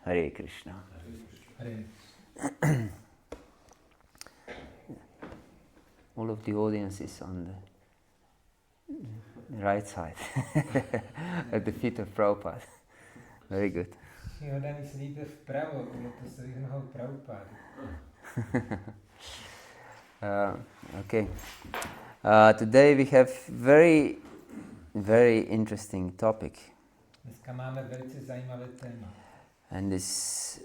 Hare Krishna. Hare. All of the audience is on the right side, at the feet of Prabhupada. Very good. Všichni sedíte vpravo, budete se vyhnout Prabhupády. Okay. Today we have very interesting topic. Dneska máme velice zajímavé téma. And this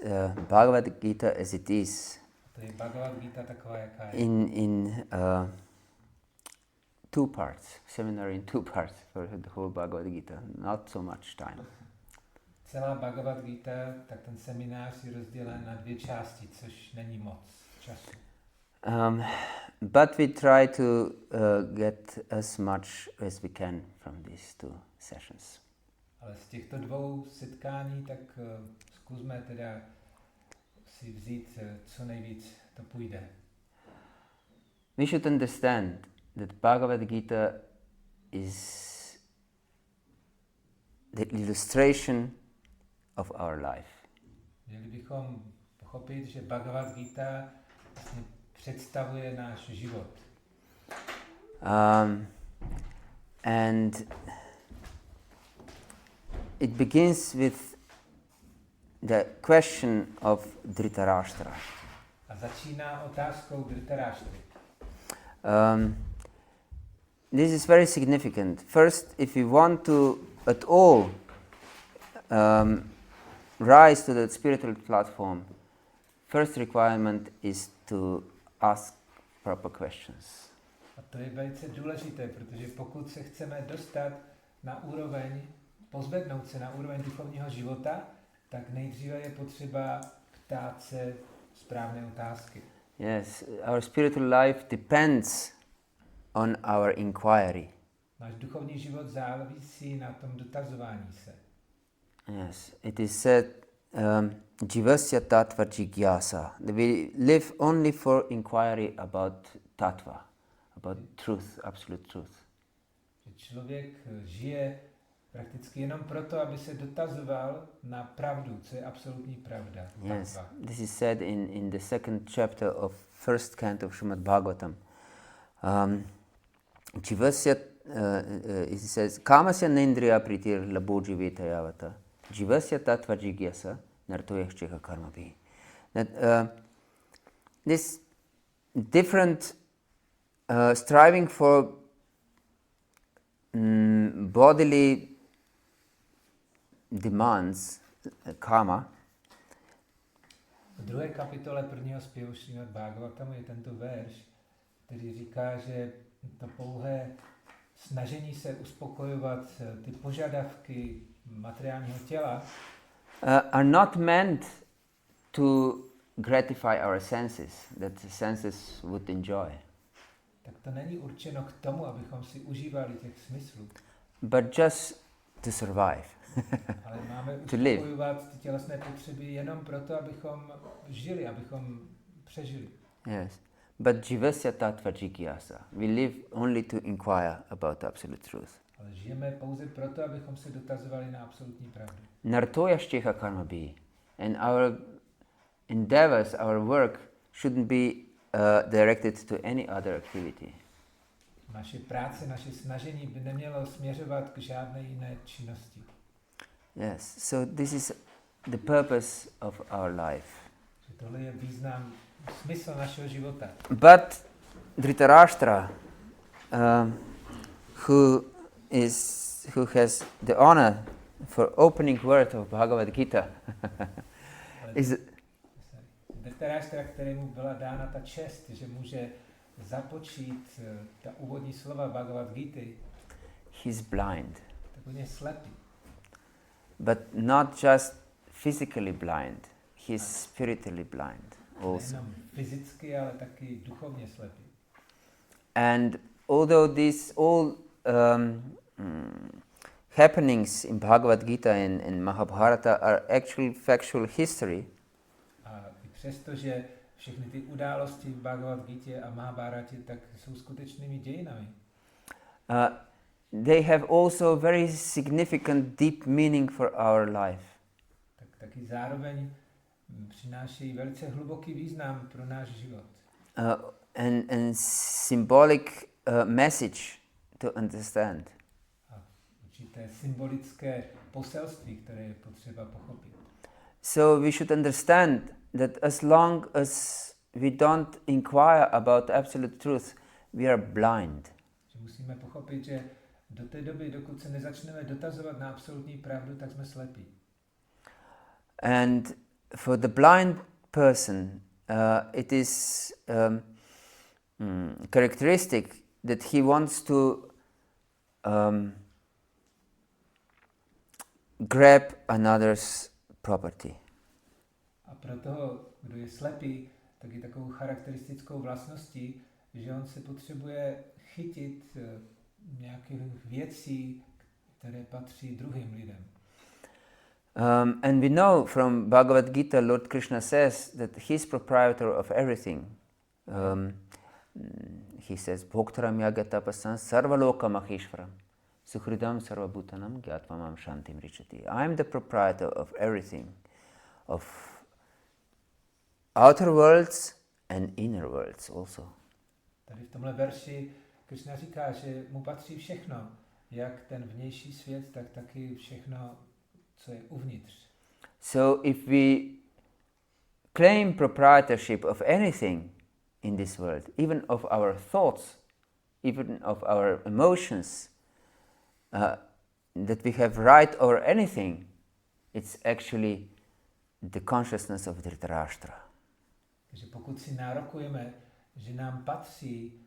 Bhagavad-gītā as it is. To je Bhagavad-gītā taková, jaká je. In two parts, seminar in two parts for the whole Bhagavad-gītā. Not so much time. Celá Bhagavad-gītā, tak ten seminář je rozdělen na dvě části, což není moc času. But we try to get as much as we can from these two sessions. Ale z těchto dvou setkání, tak zkusme teda si vzít co nejvíc to půjde. We should understand that Bhagavad-gītā is the illustration of our life. Měli bychom pochopit, že Bhagavad-gītā vlastně představuje náš život. And it begins with the question of Dhritarashtra. A začíná otázkou Dhritarashtra. This is very significant. First, if we want to at all rise to the spiritual platform, first requirement is to ask proper questions. A to je velice důležité, protože pokud se chceme dostat na úroveň, pozvednout se na úroveň duchovního života, tak nejdříve je potřeba ptát se správné otázky. Yes, our spiritual life depends on our inquiry. Náš duchovní život závisí na tom dotazování se. Yes, it is said, Jivasya tattva jigyasa. We live only for inquiry about tattva, about truth, absolute truth. Člověk žije prakticky jenom proto, aby se dotazoval na pravdu, co je absolutní pravda. Yes, tattva. this is said in the second chapter of first canto of Srimad Bhagavatam. Jivasya, it says, Kamasya nendriya pritir labho jiveta yavata. Jivasya tattva jigyasa nartoyashcheka karmabhi. That this different striving for bodily demands, karma. V druhé kapitole prvního zpěvu Srimad Bhagavatamu je tento verš, který říká, že to pouhé snažení se uspokojovat ty požadavky materiálního těla Are not meant to gratify our senses, that the senses would enjoy. tak to není určeno k tomu, abychom si užívali těch smyslů. But just to survive. Ale máme To live. uspokojovat ty tělesné potřeby jenom proto, abychom žili, abychom přežili. Yes. But jivasya tattva jigyasa. We live only to inquire about absolute truth. Ale žijeme pouze proto, abychom se dotazovali na absolutní pravdu. Nartoyashcheka karmabhi. And our endeavors, our work shouldn't be directed to any other activity. Naše práce, naše snažení by nemělo směřovat k žádné jiné činnosti. Yes. So this is the purpose of our life. Že tohle je význam, smysl našeho života. But Dhritarashtra, who has the honor for opening word of Bhagavad-gītā, is Dhritarashtra, kterému byla dána ta čest, že může započít ta úvodní slova Bhagavad-gīty, he's blind. tak on je slepý. But not just physically blind, he's spiritually blind also. Nejenom fyzicky, ale taky duchovně slepý. And although these all happenings in Bhagavad-gītā and Mahabharata are actually factual history, A i přesto, že všechny ty události v Bhagavad-gītě a Mahabharatě tak jsou skutečnými dějinami, they have also very significant deep meaning for our life. tak taky zároveň přinášejí velice hluboký význam pro náš život. And symbolic message to understand. A určité symbolické poselství, které je potřeba pochopit. So we should understand that as long as we don't inquire about absolute truth, we are blind. Že musíme pochopit, že do té doby, dokud se nezačneme dotazovat na absolutní pravdu, tak jsme slepí. And for the blind person, it is characteristic that he wants to grab another's property. A pro toho, kdo je slepý, tak je takovou charakteristickou vlastností, že on se potřebuje chytit nějakých věcí, které patří druhým lidem. And we know from Bhagavad-gītā, Lord Krishna says that he is proprietor of everything. He says, Bhoktaram yagatapasan sarvalokam maheshvaram sukhridam sarvabhutanam gyatmamam shantim richati. I am the proprietor of everything, of outer worlds and inner worlds also. Tady v tomhle verši Krishna říká, že mu patří všechno, jak ten vnější svět, tak taky všechno, co je uvnitř. So if we claim proprietorship of anything in this world, even of our thoughts, even of our emotions, that we have right over anything, it's actually the consciousness of Dhritarashtra. Takže pokud si nárokujeme, že nám patří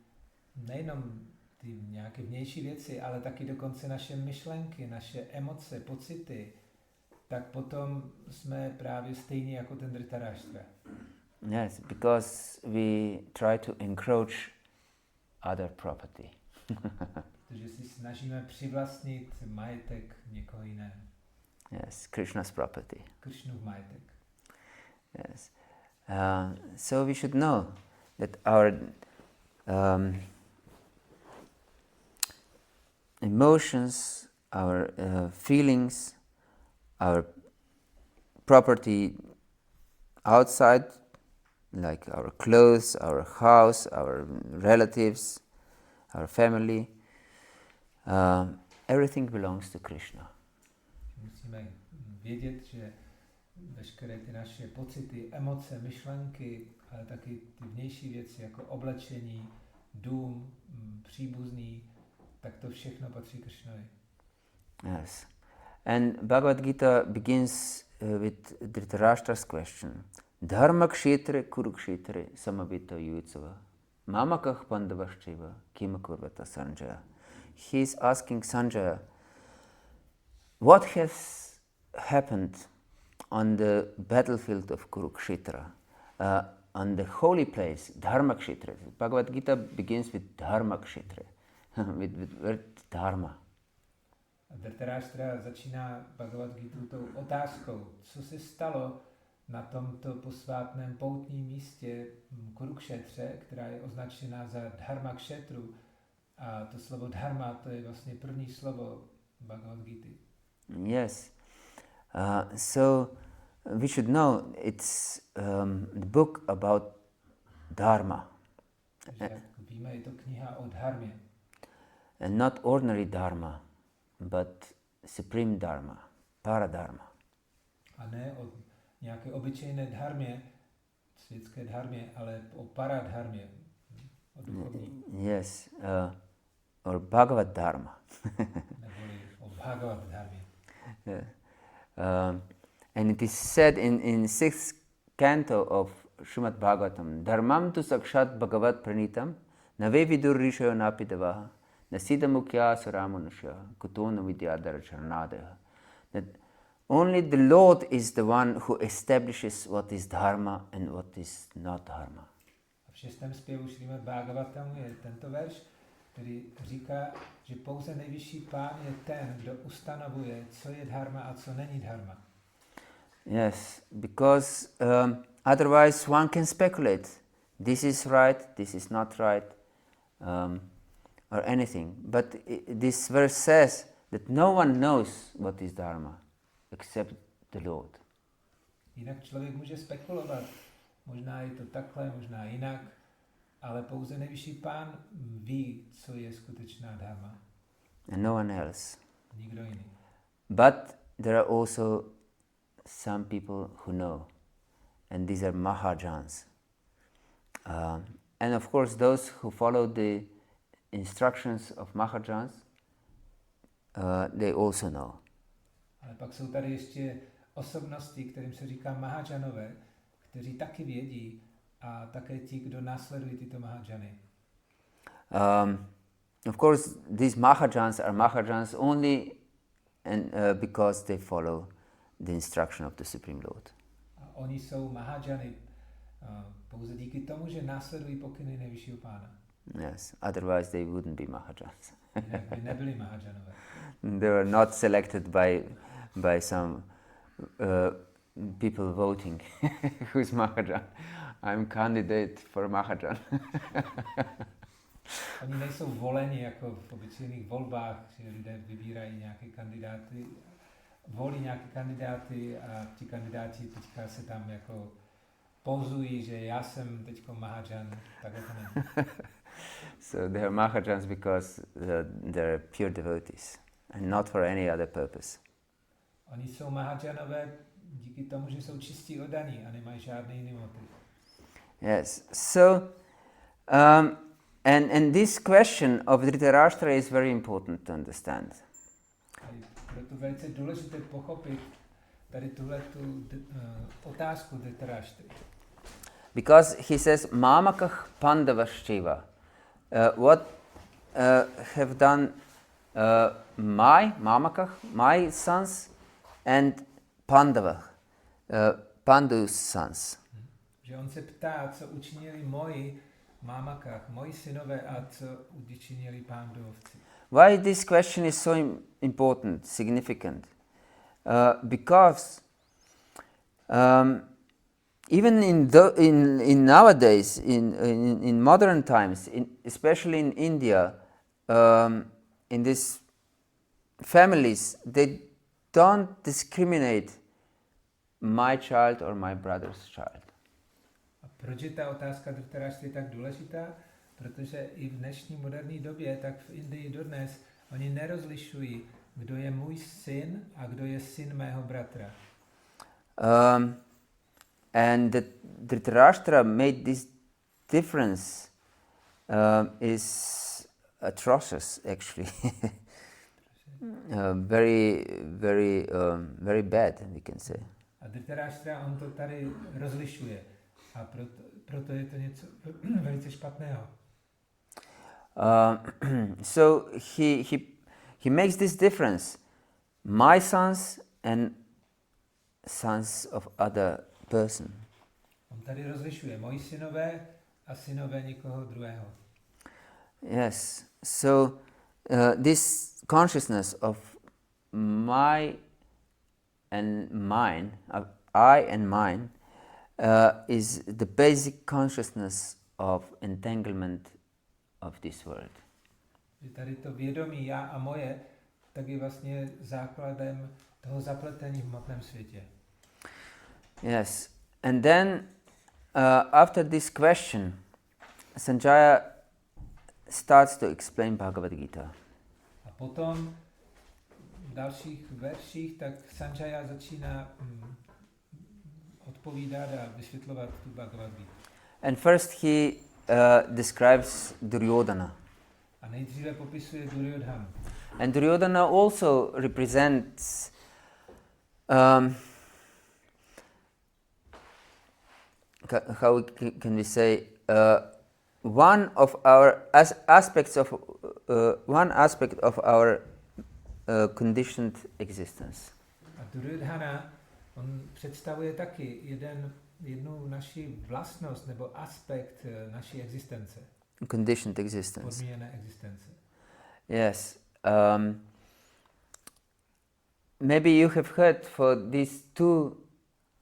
nejenom ty nějaké vnější věci, ale taky dokonce naše myšlenky, naše emoce, pocity, tak potom jsme právě stejní jako ten Dhritarashtra. Yes, because we try to encroach other property. Protože si snažíme přivlastnit majetek někoho jiného. Yes, Krishna's property. Krišnův majetek. Yes. So we should know that our emotions, our feelings, our property outside, like our clothes, our house, our relatives, our family, everything belongs to Krishna. Musíme vědět, že veškeré ty naše pocity, emoce, myšlenky, ale taky ty vnější věci jako oblečení, dům, příbuzný, tak to všechno patří Krishnovi. Yes. And Bhagavad-gītā begins with Dhritarashtra's question. Dharma kshetre kurukshetre samavita yutsava mamakah pandavashchiva kimakurvata Sanjaya. He is asking Sanjaya, what has happened on the battlefield of Kurukshetra, on the holy place, Dharma kshetra. Bhagavad-gītā begins with Dharma kshetra, with word Dharma. Dhritarashtra začíná Bhagavad-gītu tou otázkou, co se stalo na tomto posvátném poutním místě Kurukšetře, která je označena za Dharma kšetru. A to slovo dharma, to je vlastně první slovo Bhagavad-gīty. Yes. So we should know it's the book about dharma. Takže jak víme, je to kniha o dharmě. And not ordinary dharma, but supreme dharma, paradharma. A ne o nějaké obyčejné dharmě, světské dharmě, ale o paradharmě, o duchovní. Yes, or Bhagavad-dharma. Neboli o Bhagavad-dharmě. Yeah. And it is said in sixth canto of Srimad Bhagavatam, Dharmam tu sakshat Bhagavat pranitam, nave vidur rishayo napidavaha, nasida mukhya saramanusya, kutona vidyadara charnadaya. That only the Lord is the one who establishes what is dharma and what is not dharma. A v šestém zpěvu Srimad Bhagavatamu je tento verš, který říká, že pouze nejvyšší pán je ten, kdo ustanovuje, co je dharma a co není dharma. Yes, because otherwise one can speculate. This is right, this is not right, or anything. But this verse says that no one knows what is dharma except the Lord. Jinak člověk může spekulovat, možná je to takhle, možná jinak, ale pouze nejvyšší pán ví, co je skutečná dharma. And no one else. Nikdo jiný. But there are also some people who know, and these are Mahajans. And of course those who follow the instructions of Mahajans, they also know. Ale pak jsou tady ještě osobnosti, kterým se říká Mahajanové, kteří taky vědí, a také ti, kdo následují tyto Mahajany. Of course, these Mahajans are Mahajans only because they follow the instruction of the Supreme Lord. A oni jsou Mahajany pouze díky tomu, že následují pokyny nejvyššího pána. Yes, otherwise they wouldn't be Mahajans. Jinak by nebyli Mahajanové. They were not selected by some people voting. Who's Mahajan? I'm candidate for Mahajan. Oni nejsou voleni jako v obyčejných volbách, že lidé vybírají nějaké kandidáty, volí nějaké kandidáty a ti kandidáti teďka se tam jako pozují, že já jsem teďko Mahajan, takhle to není. So they are Mahajans because they're pure devotees and not for any other purpose. Oni jsou Mahajanové díky tomu, že jsou čistí oddaní a nemají žádný jiný motiv. Yes. So, and this question of Dhritarashtra is very important to understand. A je proto velice důležité pochopit tady tuhletu otázku Dhritarashtra. Because he says, Mamakah Pandavashchiva. What have done my Mamakah, my sons, and Pandavah, Pandu's sons. Že on se ptá, co učinili moji Mamakah, moji synové a co učinili Panduvovci. Why this question is so important, significant? Because even in nowadays, in modern times, especially in India, in these families, they don't discriminate my child or my brother's child. A proč je ta otázka Dhritarashtra tak důležitá? Protože i v dnešní moderní době, tak v Indii dodnes, oni nerozlišují, kdo je můj syn a kdo je syn mého bratra. And the Dhritarashtra made this difference is atrocious, actually. Very bad, we can say. A Dhritarashtra, on to tady rozlišuje. A proto je to něco velice špatného. So he makes this difference. My sons and sons of other person. On tady rozlišuje moji synové a synové někoho druhého. Yes. So this consciousness of my and mine, of I and mine, is the basic consciousness of entanglement of this world. Tady to vědomí já a moje, tak je vlastně základem toho zapletení v hmotném světě. Yes, and then after this question, Sanjaya starts to explain Bhagavad-gītā. A potom v dalších verších tak Sanjaya začíná odpovídat a vysvětlovat tu Bhagavad-gītā. And first he describes Duryodhana. A nejdříve popisuje Duryodhanu. And Duryodhana also represents how can we say one of our aspects of our conditioned existence. A Duryodhana, on představuje taky jednu naši vlastnost nebo aspekt naší existence. Conditioned existence. Podmíněné existence. Yes. Maybe you have heard for these two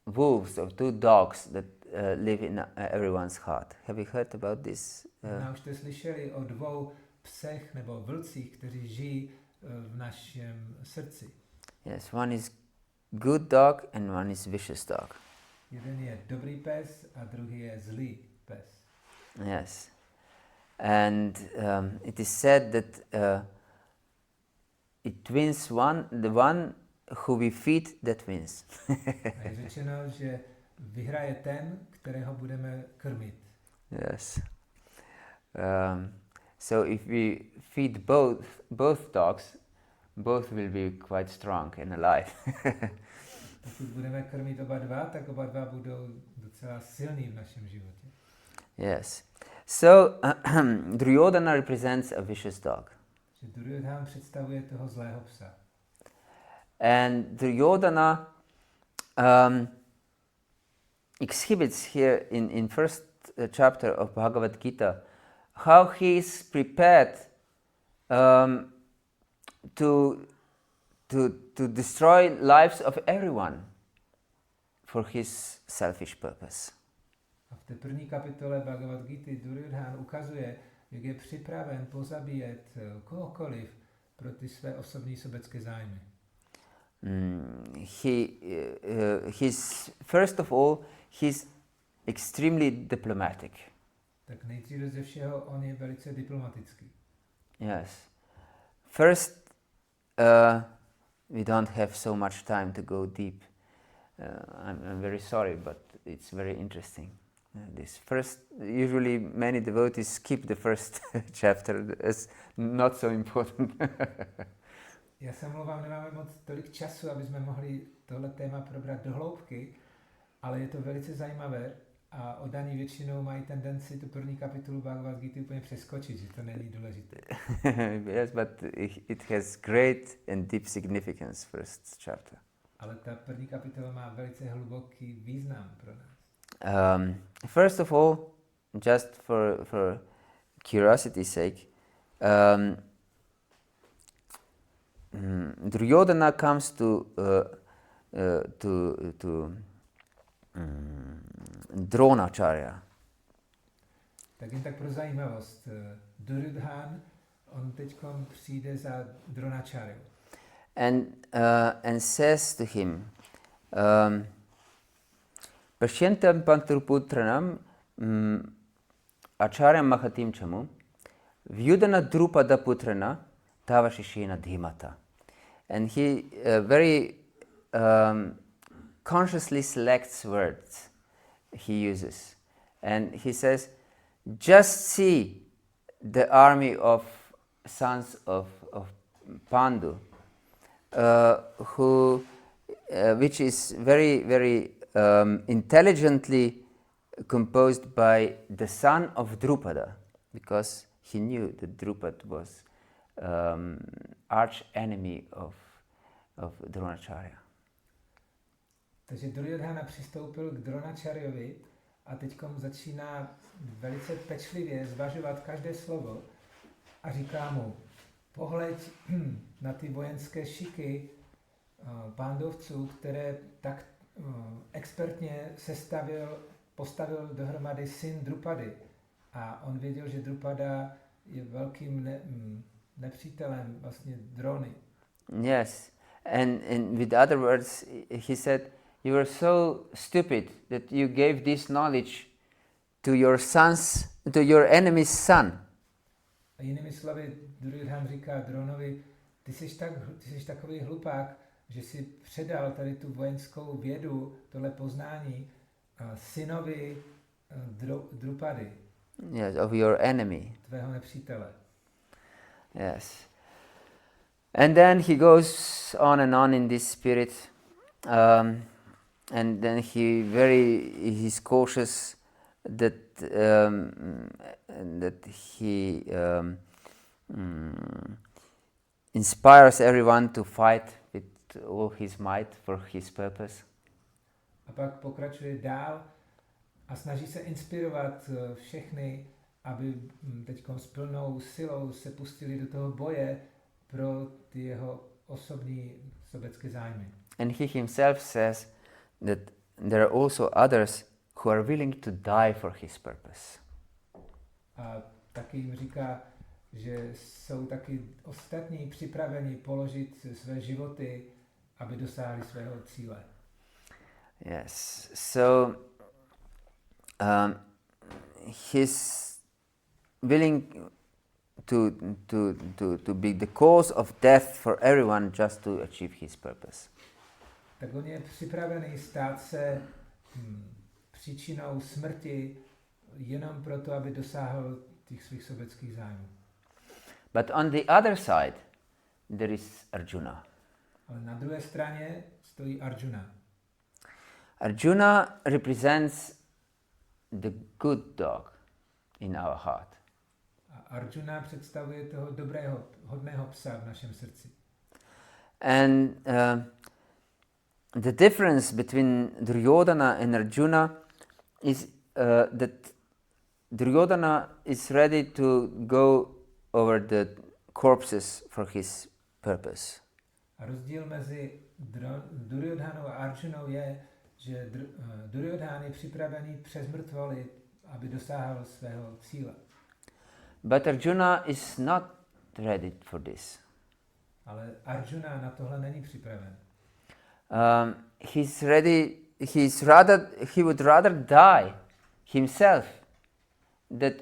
wolves or two dogs that live in everyone's heart. Have you heard about this? Možná už jste slyšeli o dvou psech nebo vlcích, kteří žijí v našem srdci. Yes, one is good dog and one is vicious dog. Jeden je dobrý pes a druhý je zlý pes. Yes. And it is said that it wins the one who we feed, that wins. A je řečeno, že vyhraje ten, kterého budeme krmit. Yes. So if we feed both dogs, both will be quite strong and alive. Pokud budeme krmit oba dva, tak oba dva budou docela silní v našem životě. Yes. So Duryodhana represents a vicious dog. Že Duryodhana představuje toho zlého psa. And Duryodhana exhibits here in first chapter of Bhagavad-gītā how he is prepared to destroy lives of everyone for his selfish purpose. A v té první kapitole Bhagavad-gīty Duryodhana ukazuje, jak je připraven pozabíjet kohokoliv pro ty své osobní sobecké zájmy. He's first of all, he's extremely diplomatic. Tak nejdříve ze všeho on je velice diplomatický. Yes. First, we don't have so much time to go deep. I'm very sorry, but it's very interesting. This first, usually many devotees skip the first chapter. It's not so important. Já se mluvám, nemáme moc tolik času, aby jsme mohli tohle téma probrat do hloubky, ale je to velice zajímavé a oddaní většinou mají tendenci tu první kapitolu Bhagavad-gīty úplně přeskočit, že to není důležité. Yes, but it has great and deep significance, first chapter. Ale ta první kapitola má velice hluboký význam pro nás. First of all, just for curiosity's sake, Duryodhana comes to Dronacharya. Tak jen tak pro zajímavost, Duryodhana, on teďkom přijde za Dronacharyu. And says to him, Pashyantam Pantruputranam Acharyam Mahatim Chamu Vyudana Drupada Putrana Tavashishena Dhimata. And he very consciously selects words he uses. And he says, just see the army of sons of Pandu, which is very, very intelligently composed by the son of Drupada, because he knew that Drupad was arch enemy of Dronacharya. Takže Duryodhana přistoupil k Dronacharyovi a teďkom začíná velice pečlivě zvažovat každé slovo a říká mu, pohleď na ty vojenské šiky Pándovců, které tak expertně postavil dohromady syn Drupady. A on věděl, že Drupada je velkým nepřítelem vlastně Drony. Yes, and with other words, he said, you are so stupid that you gave this knowledge to your enemy's son. A jinými slovy, Duryodhana říká Dronovi, ty jsi takový hlupák, že si předal tady tu vojenskou vědu, tohle poznání synovi Drupady. Yes, of your enemy. Tvého nepřítele. Yes. And then he goes on and on in this spirit, and then he's cautious that he inspires everyone to fight with all his might for his purpose. A pak pokračuje dál a snaží se inspirovat všechny, aby teďkom s plnou silou se pustili do toho boje pro ty jeho osobní sobecké zájmy. And he himself says that there are also others who are willing to die for his purpose. A taky jim říká, že jsou taky ostatní připraveni položit své životy, aby dosáhli svého cíle. Yes. So he's willing to be the cause of death for everyone just to achieve his purpose. Tak on je připravený stát se příčinou smrti jenom proto, aby dosáhl těch svých sobeckých zájmů. But on the other side, there is Arjuna. Ale na druhé straně stojí Arjuna. Arjuna represents the good dog in our heart. A Arjuna představuje toho dobrého, hodného psa v našem srdci. And the difference between Duryodhana and Arjuna is that Duryodhana is ready to go over the corpses for his purpose. A rozdíl mezi Duryodhanou a Arjunou je, že Duryodhan je připravený přes mrtvoly, aby dosáhl svého cíle. But Arjuna is not ready for this. Ale Arjuna na tohle není připraven. He's ready. He would rather die himself that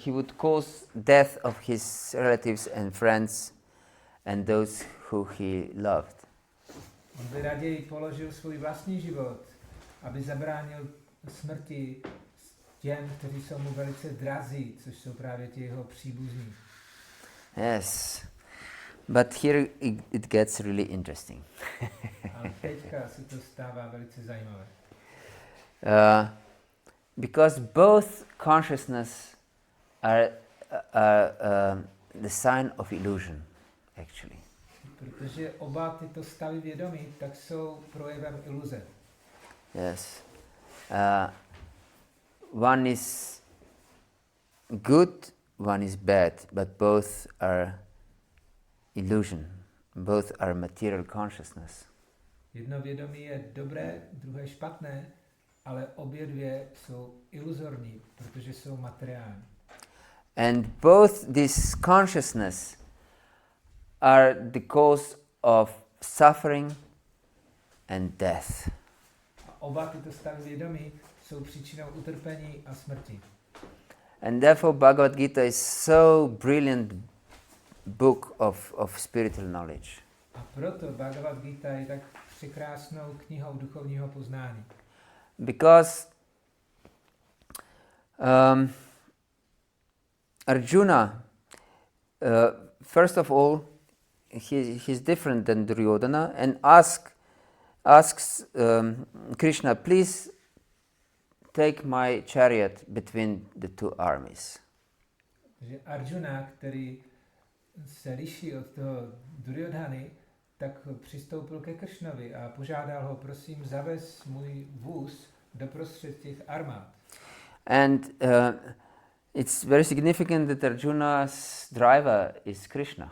he would cause death of his relatives and friends and those who he loved. On by raději položil svůj vlastní život, aby zabránil smrti těm, kteří jsou mu velice drazí, což jsou právě ti jeho příbuzní. Yes, but here it gets really interesting. Ale teďka se to stává velice zajímavé. Because both consciousness are the sign of illusion, actually. Protože oba tyto stavy vědomí tak jsou projevem iluze. Yes. One is good, one is bad, but both are illusion. Both are material consciousness. Jedno vědomí je dobré, druhé špatné, ale obě dvě jsou iluzorní, protože jsou materiální. And both this consciousness are the cause of suffering and death. A oba tyto stavy vědomí jsou příčinou utrpení a smrti. And therefore Bhagavad-gītā is so brilliant book of spiritual knowledge. A proto Bhagavad-gītā je tak překrásnou knihou duchovního poznání. Because Arjuna, first of all, he's different than Duryodhana and asks Krishna, please take my chariot between the two armies. Takže Arjuna, který se liší od toho Duryodhany, tak přistoupil ke Krišnovi a požádal ho, prosím, zavez můj vůz doprostřed těch armád. And it's very significant that Arjuna's driver is Krishna.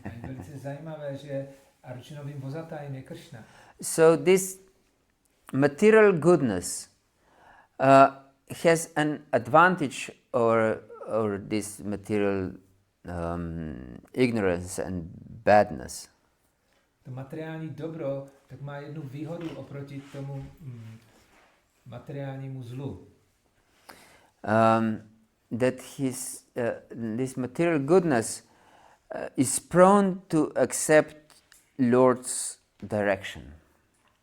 A je velice zajímavé, že Arjunovým vozatajem je Krišna. So this material goodness has an advantage over this material ignorance and badness. To materiální dobro tak má jednu výhodu oproti tomu materiálnímu zlu. That this material goodness is prone to accept Lord's direction.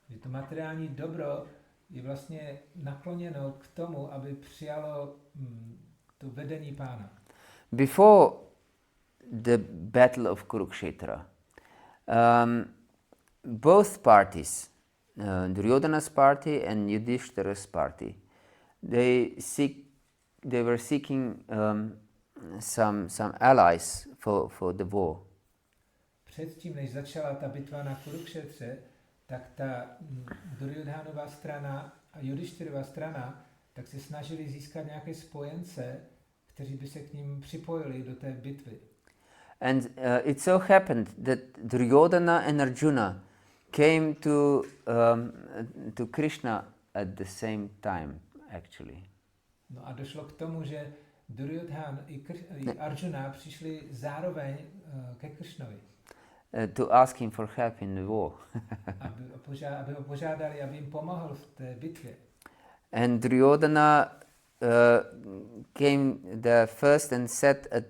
Že to materiální dobro je vlastně nakloněno k tomu, aby přijalo to vedení Pána. Before the battle of Kurukshetra, both parties, Duryodhana's party and Yudhishthira's party, they were seeking some allies for the war. Předtím, než začala ta bitva na Kurukšetře, tak ta Duryodhanova strana a Yudhishthirova strana tak se snažili získat nějaké spojence, kteří by se k ním připojili do té bitvy. And it so happened that Duryodhana and Arjuna came to Krishna at the same time, actually. No a došlo k tomu, že Duryodhan i Arjuna přišli zároveň ke Krišnovi. to ask him for help in the war. aby ho požádali, aby jim pomohl v té bitvě. And Duryodhana came the first and sat at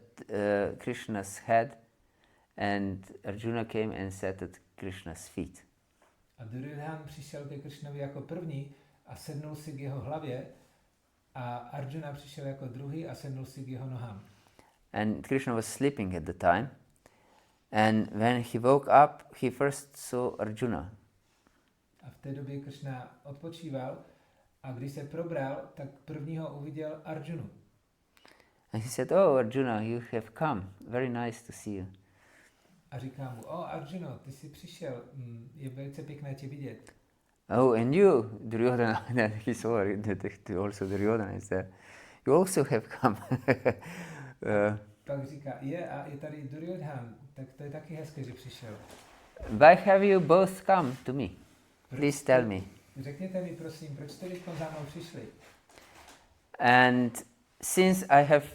Krishna's head, and Arjuna came and sat at Krishna's feet. A Duryodhana přišel ke Krišnovi jako první a sednul si k jeho hlavě, a Arjuna přišel jako druhý a sednul si k jeho nohám. And Krishna was sleeping at the time, and when he woke up, he first saw Arjuna. A v té době Krišna odpočíval, a když se probral, tak prvního uviděl Arjunu. And he said, "Oh, Arjuna, you have come. Very nice to see you." A říká mu, Arjuno, ty jsi přišel, je velice pěkné tě vidět. Oh, and you, Duryodhana, then he saw also Duryodhana is there. You also have come. Pak říká, a je tady Duryodhan, tak to je taky hezké, že přišel. Why have you both come to me? Please tell me. Řekněte mi, prosím, proč jste teď za mnou přišli? And since I have,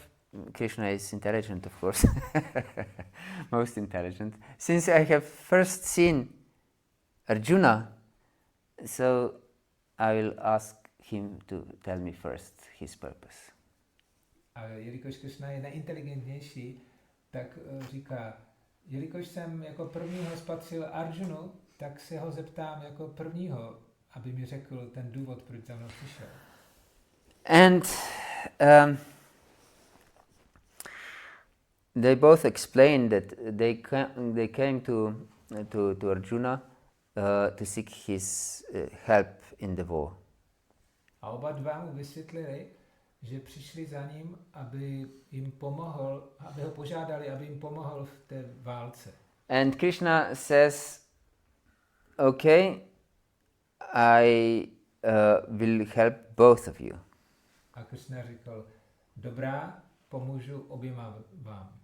Krishna is intelligent, of course, most intelligent. Since I have first seen Arjuna, so I will ask him to tell me first his purpose. A jelikož Krishna je nejinteligentnější, tak říká, jelikož jsem jako prvního spatřil Arjunu, tak se ho zeptám jako prvního, aby mi řekl ten důvod, proč za mnou přišel. And they both explained that they came to Arjuna to seek his help in the war. A oba dva mu vysvětlili, že přišli za ním, aby jim pomohl, aby ho požádali, aby jim pomohl v té válce. And Krishna says, "Okay, I will help both of you." A Krishna říkal, dobrá, pomůžu oběma vám.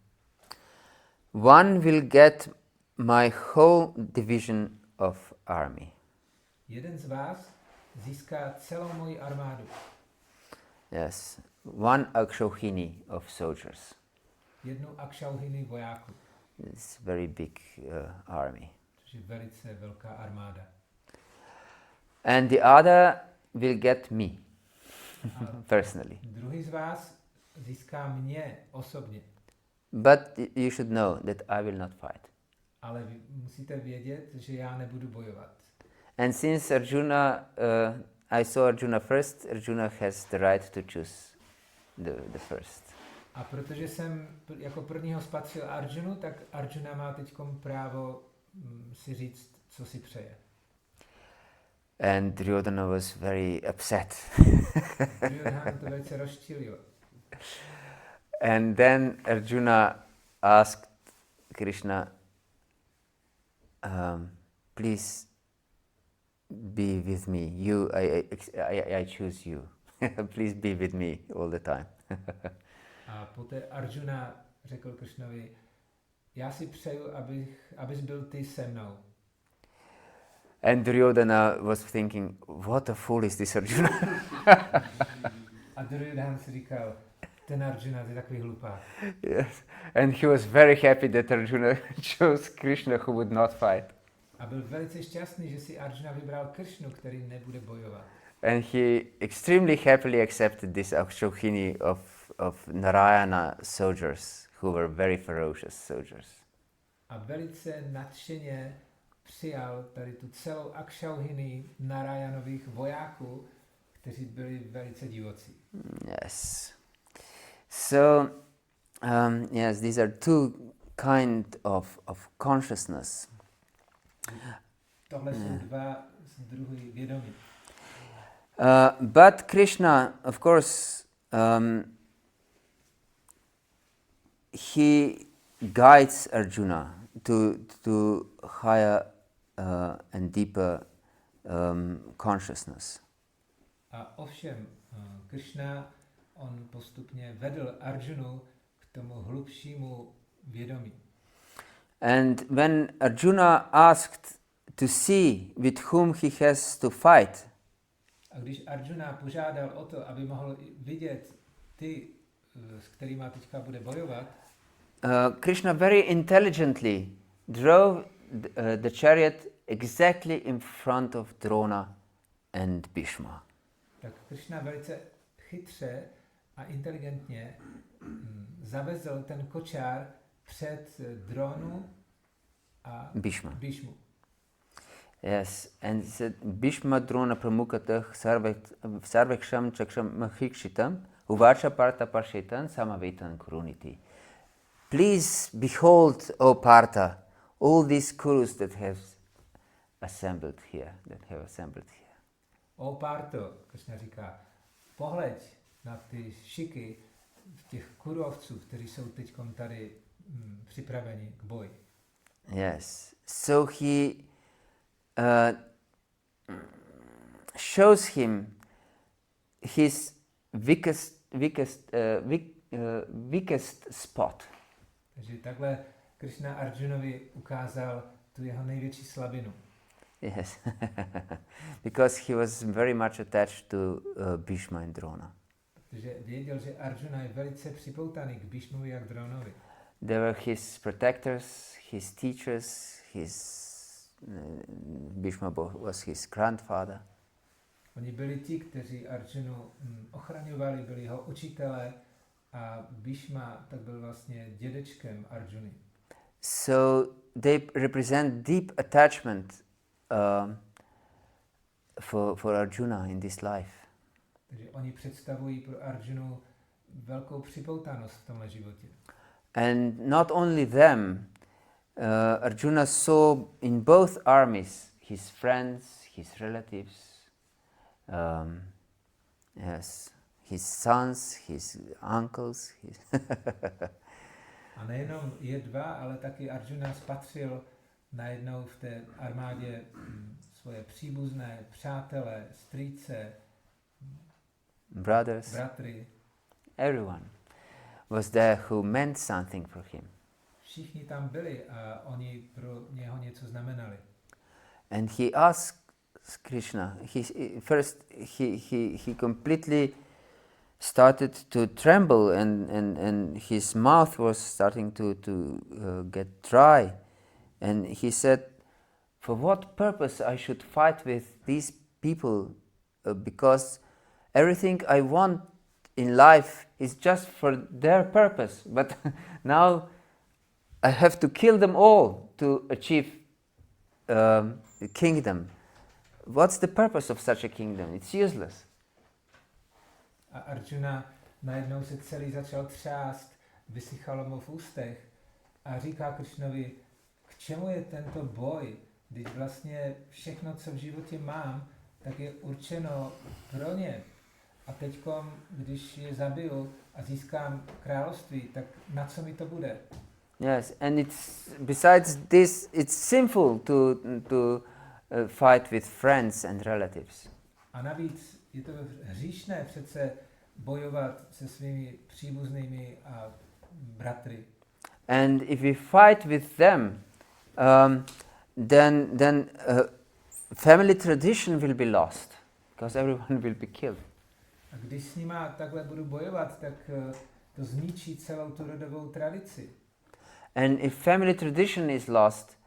One will get my whole division of army. Jeden z vás získá celou moji armádu. Yes, one akshauhini of soldiers. Jednu akshauhini vojáků. It's very big army. Což je velice velká armáda. And the other will get me personally. Druhý z vás získá mě osobně. But you should know that I will not fight. Ale vy musíte vědět, že já nebudu bojovat. And since Arjuna, I saw Arjuna first, Arjuna has the right to choose the first. A protože jsem jako prvního spatřil Arjunu, tak Arjuna má teď právo si říct, co si přeje. And Duryodhana was very upset. Duryodhana to velice rozčililo. And then Arjuna asked Krishna, please be with me. I choose you. Please be with me all the time. A poté Arjuna řekl Krishnovi, já si přeju, abys byl ty se mnou. And Duryodhana was thinking, what a fool is this Arjuna? A Duryodhana si říkal, ten Arjuna je takový hlupák. Yes. And he was very happy that Arjuna chose Krishna who would not fight. A byl velice šťastný, že si Arjuna vybral Krišnu, který nebude bojovat. And he extremely happily accepted this akshauhini of Narayana soldiers who were very ferocious soldiers. A velice nadšeně přijal tady tu celou akshauhini Narayanových vojáků, kteří byli velice divocí. Yes. So, yes, these are two kind of consciousness. Tohle jsou dva druhy vědomí. But Krishna, of course, he guides Arjuna to higher and deeper consciousness. A ovšem, Krishna, on postupně vedl Arjunu k tomu hlubšímu vědomí. And when Arjuna asked to see with whom he has to fight, a když Arjuna požádal o to, aby mohl vidět ty, s kterýma teďka bude bojovat, Krishna very intelligently drove the chariot exactly in front of Drona and Bhishma. Tak Krišna velice chytře a inteligentně zavezl ten kočár před Dronu a Bhishmu. Yes, and he said, Bhishma Drona Pramukatah Sarveksham Chaksham Mahikshitam Uvacha Partha Parshetan Samavetan Kuruniti. Please behold, O Partha, all these Kurus that have assembled here. O Partho, Krišna říká, pohleď na ty šiky těch kurovců, kteří jsou teď tady připraveni k boji. Yes, so he shows him his weakest spot. Takže takhle Krišna Arjunovi ukázal tu jeho největší slabinu. Yes, because he was very much attached to Bhishma and Drona. Protože věděl, že Arjuna je velice připoutaný k Bhishmovi a k Dronovi. They were his protectors, his teachers, Bhishma was his grandfather. Oni byli ti, kteří Arjunu ochraňovali, byli jeho učitelé a Bhishma tak byl vlastně dědečkem Arjuny. So they represent deep attachment for Arjuna in this life. Takže oni představují pro Arjunu velkou připoutanost v tomhle životě. And not only them, Arjuna saw in both armies his friends, his relatives, his sons, his uncles. A nejenom je dva, ale taky Arjuna spatřil najednou v té armádě svoje příbuzné, přátelé, strýce, brothers, bratry. Everyone was there who meant something for him. Všichni tam byli a oni pro něho něco znamenali. And he asked Krishna, he completely started to tremble and his mouth was starting to get dry. And he said, for what purpose I should fight with these people? Because everything I want in life is just for their purpose. But now I have to kill them all to achieve the kingdom. What's the purpose of such a kingdom? It's useless. A Arjuna najednou se celý začal třást, vysychalo mu v ústech a říká Krišnovi, k čemu je tento boj, když vlastně všechno, co v životě mám, tak je určeno pro ně. A teďkom, když je zabiju a získám království, tak na co mi to bude? Yes, and besides this, it's sinful to fight with friends and relatives. A navíc je to hříšné přece bojovat se svými příbuznými a bratry. And if we fight with them, then family tradition will be lost, because everyone will be killed. A když s nima takhle budu bojovat, tak to zničí celou tu rodovou tradici. And if family tradition is lost,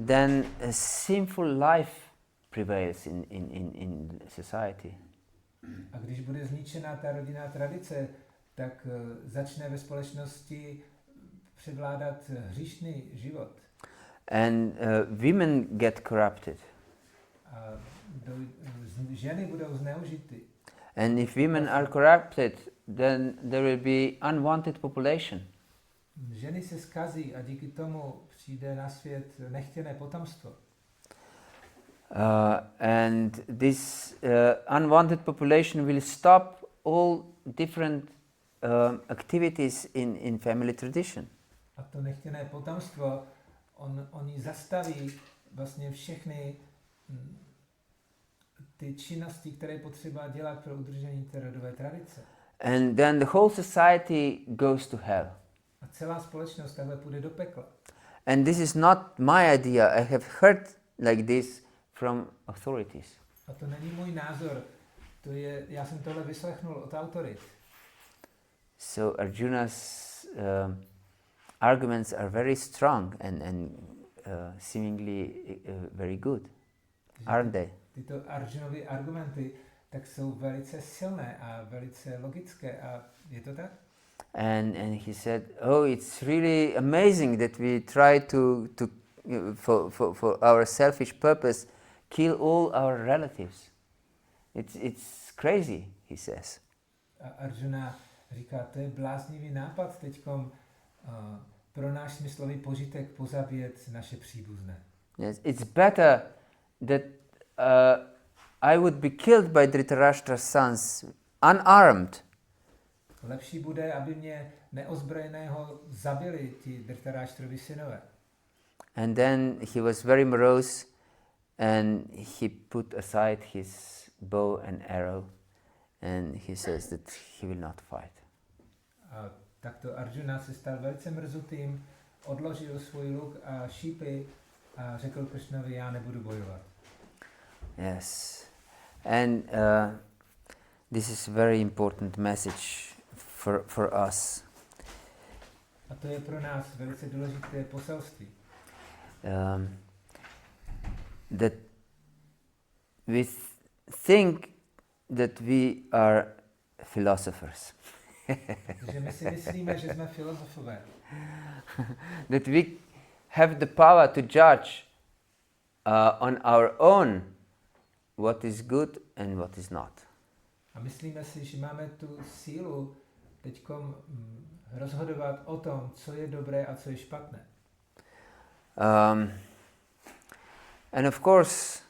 then a sinful life prevails in society. A když bude zničená ta rodinná tradice, tak začne ve společnosti převládat hříšný život. And women get corrupted. A ženy budou zneužity. And if women are corrupted, then there will be unwanted population. Ženy se zkazí a díky tomu přijde na svět nechtěné potomstvo. And this unwanted population will stop all different activities in family tradition. A to nechtěné potomstvo, oni zastaví vlastně všechny ty činnosti, které je potřeba dělat pro udržení té rodové tradice. And then the whole society goes to hell. A celá společnost takhle půjde do pekla. And this is not my idea. I have heard like this from authorities. A to není můj názor. Já jsem tohle vyslechnul od autorit. So Arjuna's arguments are very strong and seemingly very good, aren't they? Tyto Arjunovy argumenty tak jsou velice silné a velice logické a je to tak? And he said, oh, it's really amazing that we try to for our selfish purpose kill all our relatives. It's crazy, he says. A Arjuna říká, to je bláznivý nápad teďkom pro náš smyslový požitek pozabíjet naše příbuzné. Yes, it's better that I would be killed by Dhritarashtra's sons unarmed. Lepší bude, aby mě neozbrojeného zabili ti Dhritarashtrovi synové. And then he was very morose and he put aside his bow and arrow and he says that he will not fight. A takto Arjuna se stal velice mrzutým, odložil svůj luk a šípy a řekl Krišnovi, já nebudu bojovat. Yes. And this is a very important message for us. A to je pro nás velice důležité poselství. That we think that we are philosophers. Že my si myslíme, že jsme filozofové. That we have the power to judge on our own what is good and what is not. A myslíme si, že máme tu sílu teďkom rozhodovat o tom, co je dobré a co je špatné. And of course,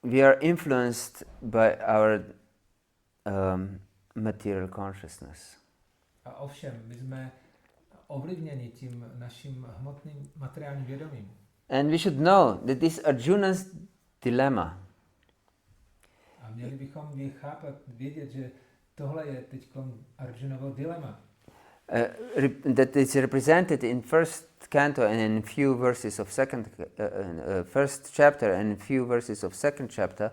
we are influenced by our material consciousness. A ovšem, my jsme ovlivněni tím naším hmotným materiálním vědomím. And we should know that this Arjuna's dilemma. A měli bychom vědět, že tohle je teďkom Arjunovo dilema. That is represented in first canto and in few verses of first chapter and few verses of second chapter,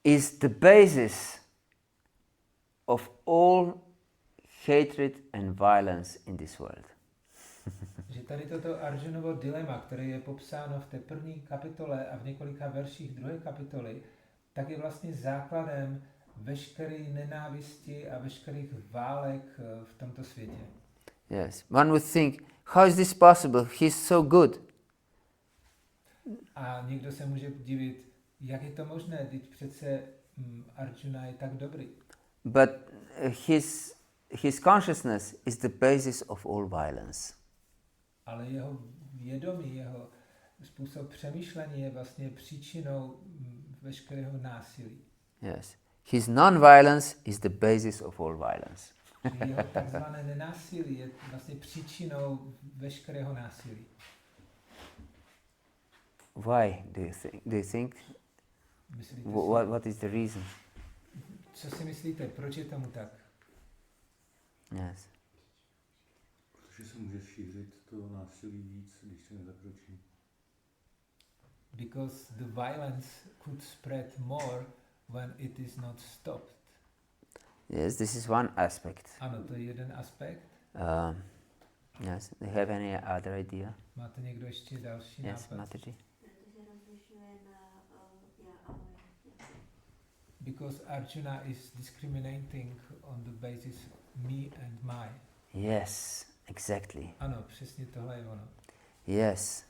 is the basis of all hatred and violence in this world. Že tady toto Arjunovo dilema, které je popsáno v té první kapitole a v několika verších druhé kapitoly, tak je vlastně základem veškeré nenávisti a veškerých válek v tomto světě. Yes, one would think, how is this possible? He's so good. A někdo se může divit, jak je to možné, když přece Arjuna je tak dobrý. But his consciousness is the basis of all violence. Ale jeho vědomí, jeho způsob přemýšlení je vlastně příčinou veškerého násilí. Yes. His non-violence is the basis of all violence. Jeho takzvané nenásilí je vlastně příčinou veškerého násilí. Why do you think? What is the reason? Co si myslíte, proč je tomu tak? Yes. Protože se může šířit to násilí víc, když se nezakročí. Because the violence could spread more when it is not stopped. Yes, this is one aspect. Ano, to je jeden aspekt. Yes, do you have any other idea? Máte někdo ještě další Yes, nápad? Mataji? Because Arjuna is discriminating on the basis me and my. Yes, exactly. Ano, přesně tohle je ono. Yes.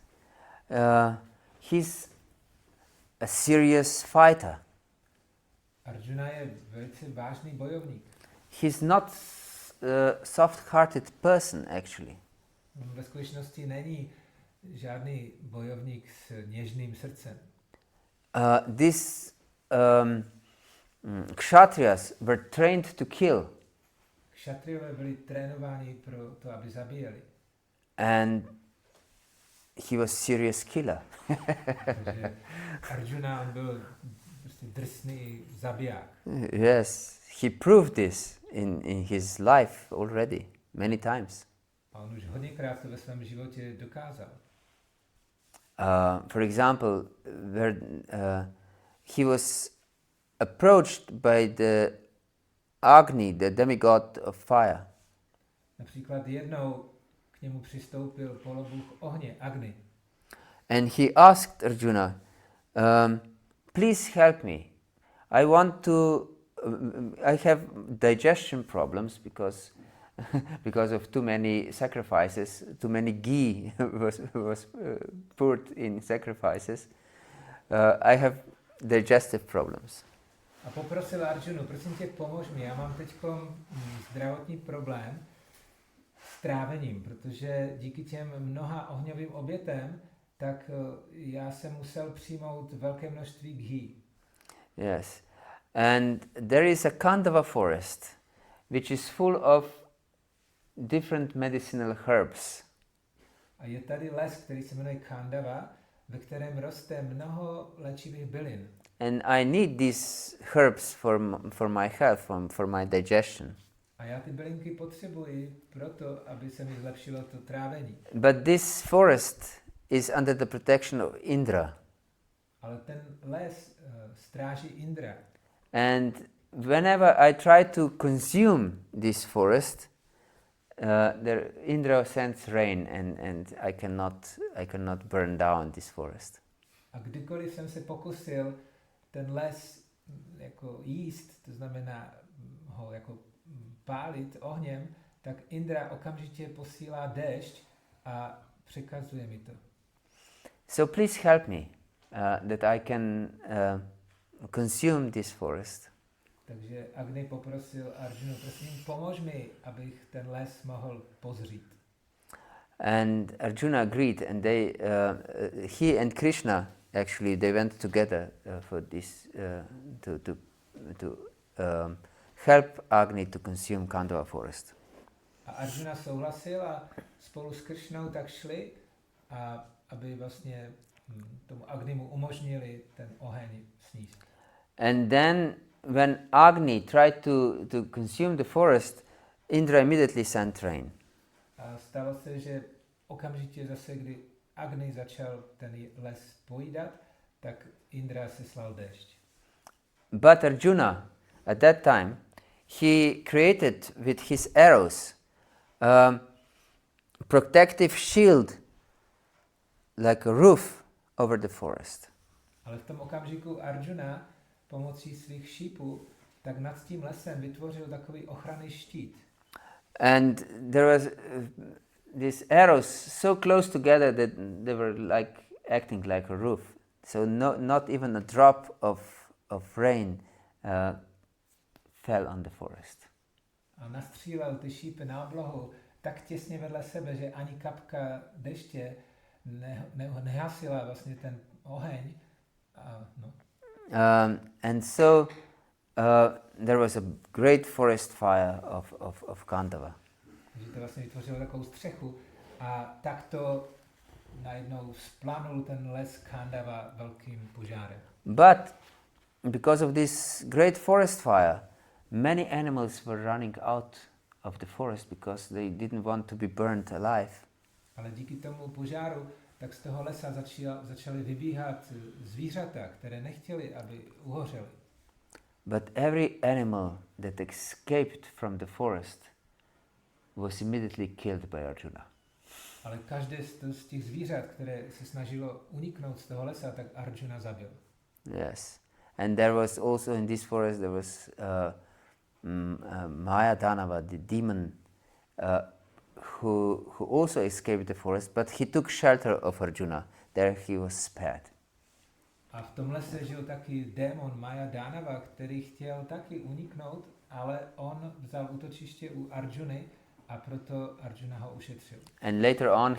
He's a serious fighter. Arjuna je velice vážný bojovník. He's not a soft-hearted person, actually. Ve skutečnosti není žádný bojovník s něžným srdcem. These kshatriyas were trained to kill. Kšatriové byli trénováni pro to, aby zabíjeli. And he was serious killer. Takže Arjuna on byl prostě drsný zabiják. Yes, he proved this in his life already, many times. A on už hodněkrát to ve svém životě dokázal. For example, where he was approached by the Agni, the demigod of fire. Například jednou k němu přistoupil polobůh ohně, Agni. And he asked Arjuna, please help me. I have digestion problems because of too many sacrifices, too many ghee was poured in sacrifices. I have digestive problems. A poprosil Arjunu, prosím tě, pomož mi, já mám teď zdravotní problém s trávením, protože díky těm mnoha ohňovým obětem, tak já jsem musel přijmout velké množství ghee. Yes. And there is a Kandava forest which is full of different medicinal herbs. A je tady les, který se jmenuje Kandava, ve kterém roste mnoho léčivých bylin. And I need these herbs for my health, for my digestion. A já ty bylinky potřebuji proto, aby se mi zlepšilo to trávení. But this forest is under the protection of Indra. Ale ten les stráží Indra. And whenever I try to consume this forest, Indra sends rain, and I cannot burn down this forest. A kdykoliv jsem se pokusil ten les jako jíst, to znamená ho jako pálit ohněm, tak Indra okamžitě posílá déšť a překazuje mi to. So please help me that I can consume this forest. Takže Agni poprosil Arjunu, prosím, pomož mi, abych ten les mohl pozřít. And Arjuna agreed, and he and Krishna actually they went together for this to help Agni to consume Kandava forest. A Arjuna souhlasil a spolu s Krišnou tak šli, a aby vlastně tomu Agnimu umožnili ten oheň sníst. And then when Agni tried to consume the forest, Indra immediately sent rain. A stalo se, že okamžitě zase, kdy Agni začal ten les pojídat, tak Indra seslal déšť. But Arjuna, at that time, he created with his arrows a protective shield like a roof over the forest. Ale v tom okamžiku Arjuna pomocí svých šípů tak nad tím lesem vytvořil takový ochranný štít. And there was these arrows so close together that they were like acting like a roof. So not even a drop of rain fell on the forest. A nastřílel ty šípy na oblohu tak těsně vedle sebe, že ani kapka deště nehasila vlastně ten oheň. And so there was a great forest fire of Kandava. Takže to vlastně vytvořilo takovou střechu a takto najednou splanul ten les Kandava velkým požárem. But because of this great forest fire, many animals were running out of the forest because they didn't want to be burned alive. Ale díky tomu požáru tak z toho lesa začaly vybíhat zvířata, které nechtěly, aby uhořely. But every animal that escaped from the forest was immediately killed by Arjuna. Ale každé z těch zvířat, které se snažilo uniknout z toho lesa, tak Arjuna zabil. Yes. And there was also in this forest there was Bhagavata-dharma, the demon, who also escaped the forest, but he took shelter of Arjuna. There he was spared. A v tom lese žil taky démon Bhagavata-dharma, který chtěl taky uniknout, ale on vzal útočiště u Arjuny a proto Arjuna ho ušetřil. And later on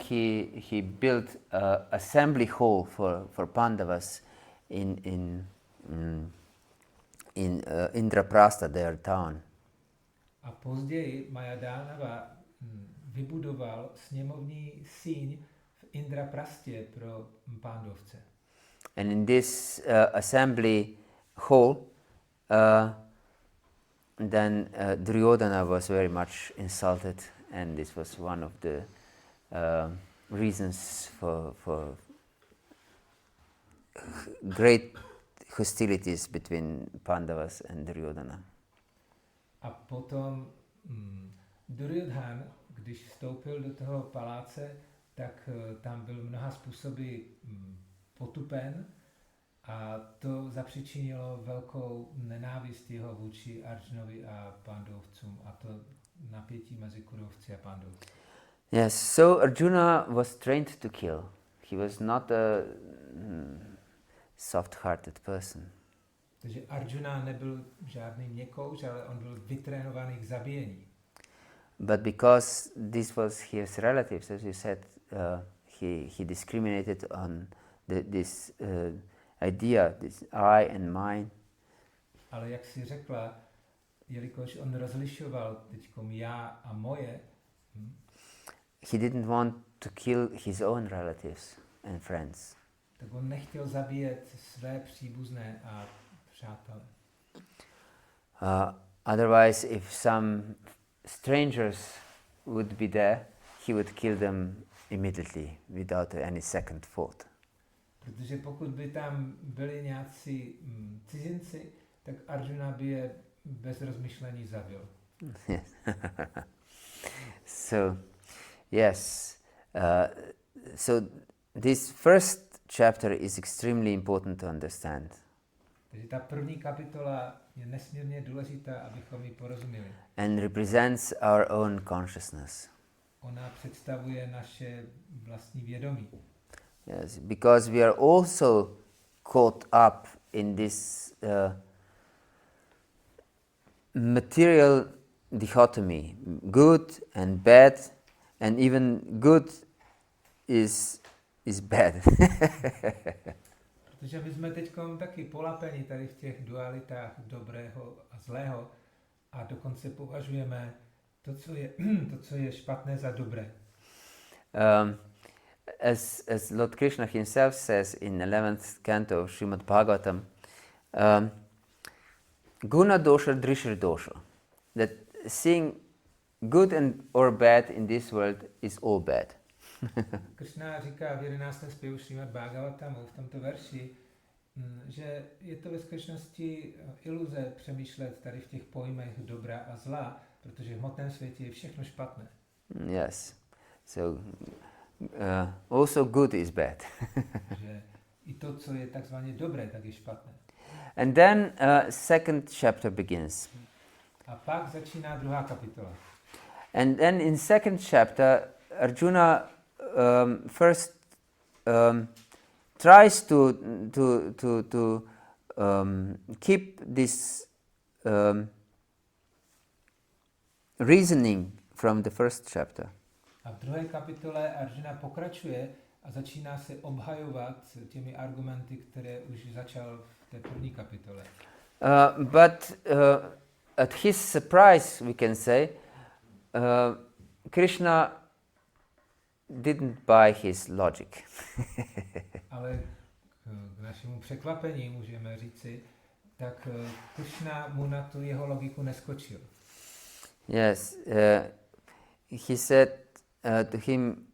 he built an assembly hall for Pandavas in Indraprastha, their town. A později Bhagavata-dharma vybudoval sněmovní síň v Indraprastě pro Pándovce. And in this assembly hall, then Duryodhana was very much insulted, and this was one of the reasons for great hostilities between Pandavas and Duryodhana. A potom Duryodhan když vstoupil do toho paláce, tak tam byl mnoha způsoby potupen a to zapříčinilo velkou nenávist jeho vůči Arjunovi a Pandovcům a to napětí mezi Kurovci a Pandovci. Yes, so Arjuna was trained to kill. He was not a soft-hearted person. Takže Arjuna nebyl žádný měkouš, ale on byl vytrénovaný k zabíjení. But because this was his relatives, as you said, he discriminated on this idea, this I and mine. Ale jak si řekla, jelikož on rozlišoval teďkom já a moje, He didn't want to kill his own relatives and friends. tak on nechtěl zabíjet své příbuzné a přátelé. Otherwise, if some strangers would be there, he would kill them immediately without any second thought. Protože pokud by tam byli nějací cizinci, tak Arjuna by je bez rozmyšlení zabil. So, yes. So this first chapter is extremely important to understand. Takže ta první kapitola je nesmírně důležitá, abychom ji porozuměli. And represents our own consciousness. Ona představuje naše vlastní vědomí. Yes, because we are also caught up in this material dichotomy, good and bad, and even good is bad. Protože my jsme teď taky polapeni tady v těch dualitách dobrého a zlého a dokonce považujeme to, co je špatné, za dobré. As Lord Krishna himself says in 11th canto of Srimad Bhagavatam, guna dosha drishir dosha, that seeing good and or bad in this world is all bad. Krishna říká v 11. zpěvu Srimad Bhagavatamu v tomto verši, že je to ve skutečnosti iluze přemýšlet tady v těch pojmech dobra a zla, protože v hmotném světě je všechno špatné. Yes. So also good is bad. Že i to, co je takzvaně dobré, tak je špatné. And then second chapter begins. A pak začíná druhá kapitola. And then in second chapter, Arjuna first tries to keep this reasoning from the first chapter. A v druhé kapitole Arjuna pokračuje a začíná se obhajovat těmi argumenty, které už začal v té první kapitole. But at his surprise, we can say, Krishna didn't buy his logic. Ale k našemu překvapení můžeme říci, tak Krishna mu na tu jeho logiku neskočil. Yes, he said to him,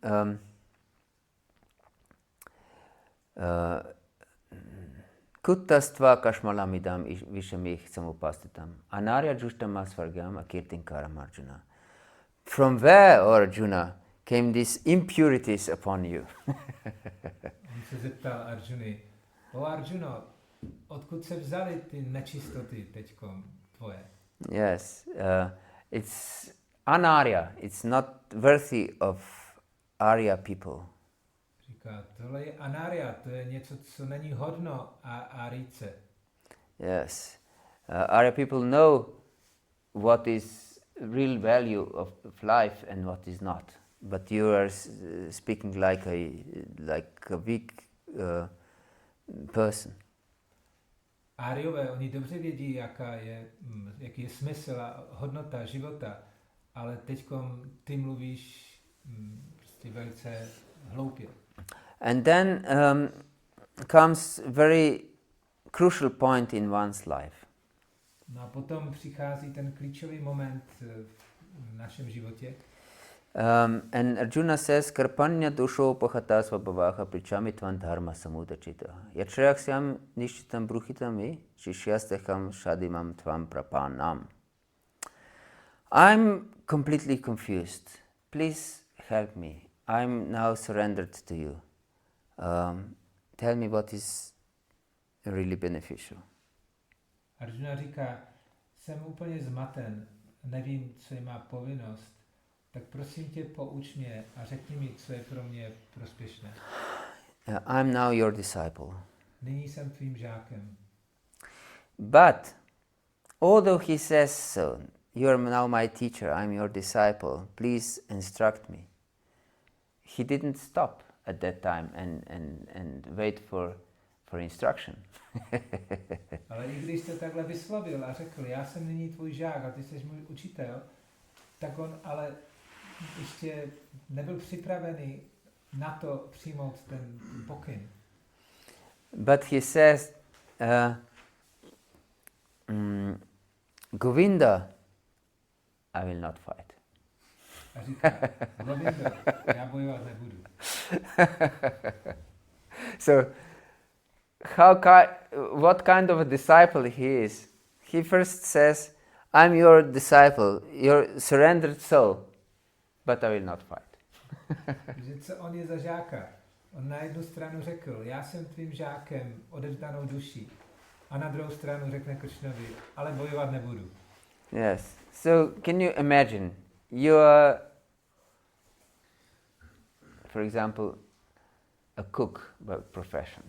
Kuttastva kashmalamidam vishamih samupastitam anarya jushtama svargam akirtinkaram Arjuna. From where, O Arjuna, came these impurities upon you? On se zeptal Arjuny, o Arjuno, odkud se vzaly ty nečistoty teďkom tvoje? Yes, it's anarya, it's not worthy of Arya people. Říká, tohle je anarya, to je něco, co není hodno a Aríce. Yes, Arya people know what is real value of life and what is not. But you are speaking like a weak person. Áriové, oni dobře vědí, jaký je smysl a hodnota života, ale teďkom ty mluvíš prostě velice hloupě. And then comes a very crucial point in one's life. No a potom přichází ten klíčový moment v našem životě. And Arjuna says, Karpanya dosho pahata svabhavaha pričami tvan dharma samudachita. Yachrayaksam nishchitam bruhitami shishyasteham shadimam tvam prapanam. I'm completely confused. please help me. I'm now surrendered to you. Tell me what is really beneficial. Arjuna říká, jsem úplně zmaten, nevím, co je má povinnost, tak prosím tě, pouč mě a řekni mi, co je pro mě prospěšné. I'm now your disciple. Nyní jsem tvým žákem. But although he says so, you are now my teacher, I'm your disciple, please instruct me. He didn't stop at that time and wait for instruction. Ale i když to takhle vyslovil a řekl, já jsem nyní tvůj žák a ty jsi můj učitel, tak on ale ještě nebyl připravený na to přijmout ten pokyn. But he says, Govinda, I will not fight. A říká, Govinda, já bojovat nebudu. So, what kind of a disciple he is? He first says, I'm your disciple, your surrendered soul, but I will not fight. Takže co on je za žáka? On na jednu stranu řekl, já jsem tvým žákem, odevzdanou duší. A na druhou stranu řekne Krišnovi, ale bojovat nebudu. Yes. So, can you imagine, you are, for example, a cook by profession.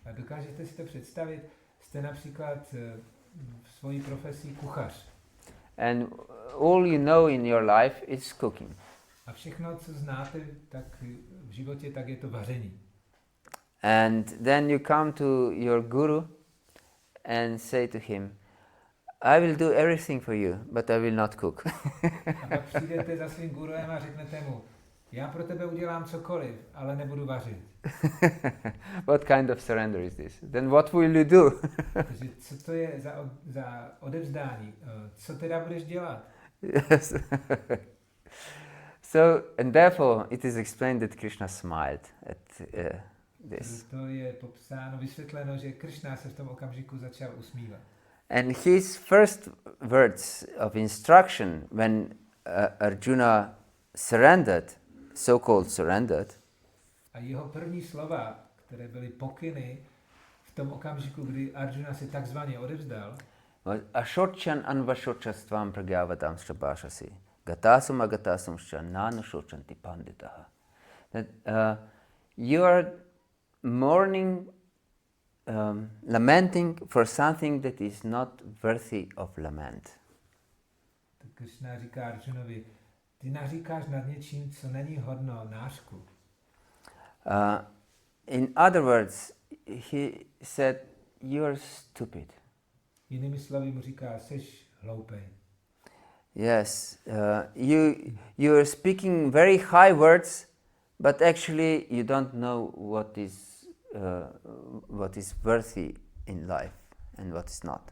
A dokážete si to představit? Jste například v svojí profesí kuchař. And all you know in your life is cooking. A všechno, co znáte, tak v životě, tak je to vaření. And then you come to your guru and say to him, I will do everything for you, but I will not cook. A pak přijdete za svým guruem a řeknete mu, já pro tebe udělám cokoliv, ale nebudu vařit. What kind of surrender is this? Then what will you do? Takže co to je za odevzdání? Co teda budeš dělat? Yes. So, and therefore it is explained that Krishna smiled at this. To je popsáno, vysvětleno, že Krišna se v tom okamžiku začal usmívat. And his first words of instruction when Arjuna surrendered, so-called surrendered, a jeho první slova, které byly pokyny v tom okamžiku, kdy Arjuna se takzvaně odevzdal, was ashochan anvashocastvam pragavatam shrabhashasi gatasum agatasum scha nanashochanti panditaha. That you are mourning, lamenting for something that is not worthy of lament. tak Krišna říká Arjunovi, ty naříkáš nad něčím, co není hodno nářku. In other words, he said, you are stupid. Jinými slovy mu říká, seš hloupej. Yes, you are speaking very high words, but actually you don't know what is worthy in life and what is not.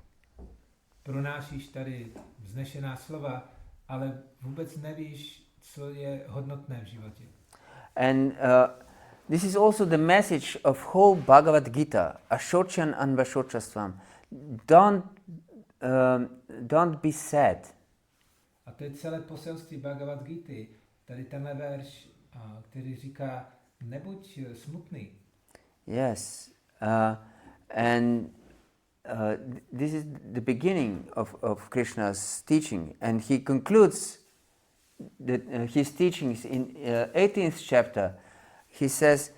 Pronášíš tady vznešená slova, ale vůbec nevíš, co je hodnotné v životě. And this is also the message of whole Bhagavad-gītā, ashochan anvashocastvam. Don't be sad. A to je celé poselství Bhagavad-gīty. Tady tenhle verš, který říká, nebuď smutný. Yes, and this is the beginning of Krishna's teaching, and he concludes his teachings in 18th chapter. He says,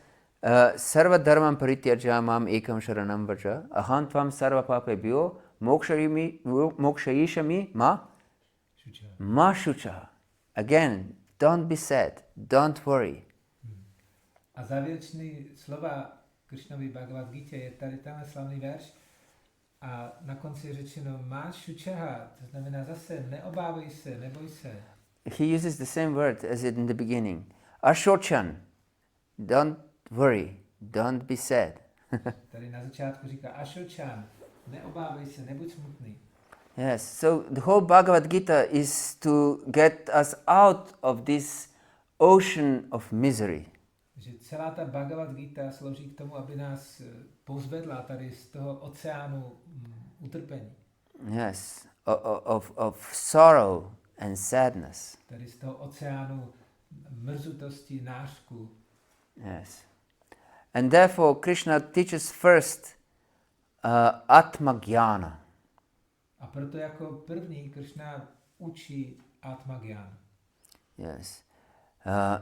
Sarva dharmam parityajya mam ekam sharanam vaja aham tvam sarva papebhyo mokshayishami ma shucha. Again, don't be sad, don't worry. A závěrečný slova Krišnovy Bhagavad-gītě je tady tenhle slavný verš a na konci je řečeno ma shuchaha, to znamená zase neobávej se, neboj se. He uses the same word as in the beginning. Ashochan, don't worry, don't be sad. Tady na začátku říká ashochan, neobávej se, nebuď smutný. Yes, so the whole Bhagavad-gītā is to get us out of this ocean of misery. Že celá ta Bhagavad-gītā slouží k tomu, aby nás pozvedla tady z toho oceánu utrpení. Yes, of sorrow and sadness. Tady z toho oceánu mrzutosti, nářku. Yes. And therefore Krishna teaches first Atma Jnana. A proto jako první Krishna učí Atma Jnana. Yes.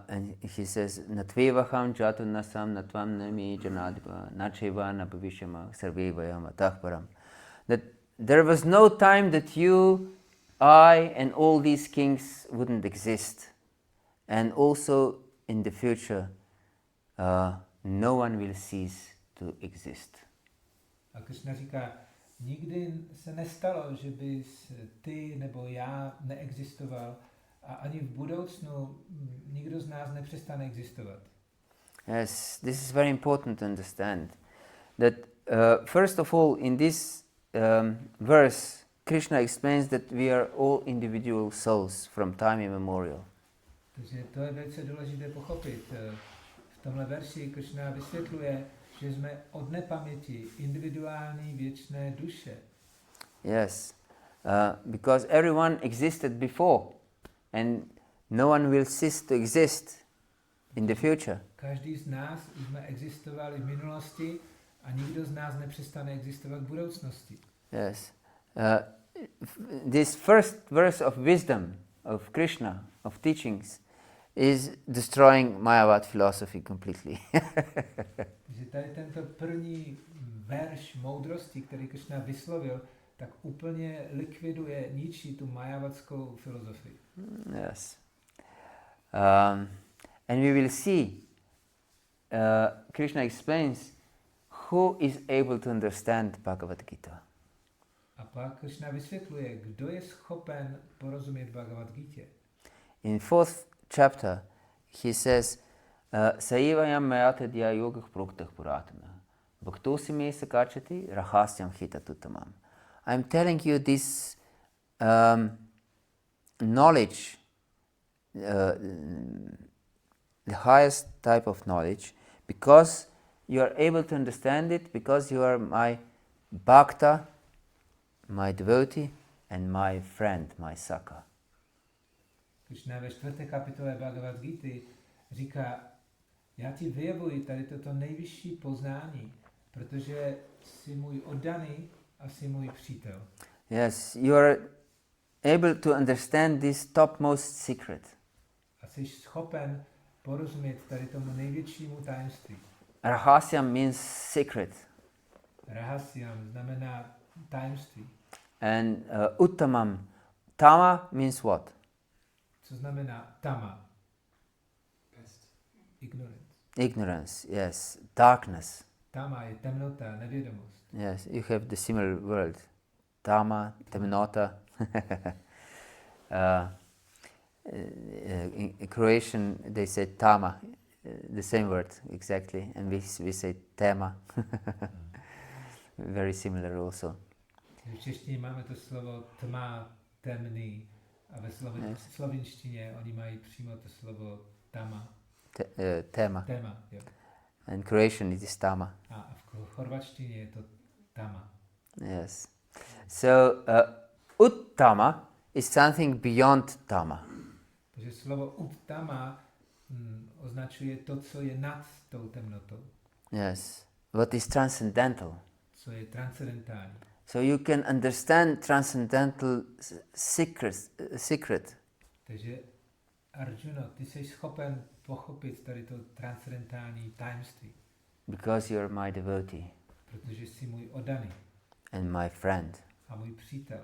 And he says, Natvevaham jatu nasam natvam nami janadipa nacheva nabhavishama sarvevayam atahparam. That there was no time that you, I, and all these kings wouldn't exist. And also in the future, no one will cease to exist. A Krishna říká, nikdy se nestalo, že bys ty nebo já neexistoval a ani v budoucnu nikdo z nás nepřestane existovat. Yes, this is very important to understand. That first of all, in this verse, Krishna explains that we are all individual souls from time immemorial. Takže to je velice důležité pochopit. V tomhle verši Krishna vysvětluje, že jsme od nepaměti individuální věčné duše. Yes, because everyone existed before and no one will cease to exist in the future. Každý z nás jsme existovali v minulosti a nikdo z nás nepřestane existovat v budoucnosti. Yes. This first verse of wisdom of Krishna, of teachings, is destroying Mayavad philosophy completely. Takže tady tento první verš moudrosti, který Krishna vyslovil, tak úplně likviduje, ničí tu mayavadskou filozofii. Yes. And we will see, Krishna explains who is able to understand Bhagavad-gītā. A pak Krishna vysvětluje, kdo je schopen porozumět Bhagavad-gītě. In 4th chapter, he says, Saivayam mayatadya yogah proktah puratana. Bhaktosi me sakachati rahasyam hitatutamam. I'm telling you this knowledge, the highest type of knowledge, because you are able to understand it, because you are my bhakta, my devotee, and my friend, my saka. Krishna ve 4. kapitole Bhagavad-gīty říká, já ti vyjevuji tady toto nejvyšší poznání, protože jsi můj oddaný a jsi můj přítel. Yes, you are able to understand this topmost secret. A jsi schopen porozumět tady tomu největšímu tajemství. Rahasyam means secret. Rahasyam znamená tajemství. And uttamam, tama means what? Co znamená tama? Ignorance. Ignorance, yes. Darkness. Tama je temnota, nevědomost. Yes, you have the similar word. Tama, temnota. In Croatian they say tama, the same word exactly, and we say tema. Very similar also. V češtině máme to slovo tma, temný, a ve slovinštině oni mají přímo to slovo tama. Tema. Tema, jo. And Croatian it is tama. A v chorvatštině je to tama. Yes. So uttama is something beyond tama. Takže slovo uttama označuje to, co je nad tou temnotou. Yes. What is transcendental. Co je transcendentální. So you can understand transcendental secret. Takže Arjuna, ty jsi schopen pochopit tady to transcendentální tajemství. Because you are my devotee. Protože jsi můj oddaný. And my friend. A můj přítel.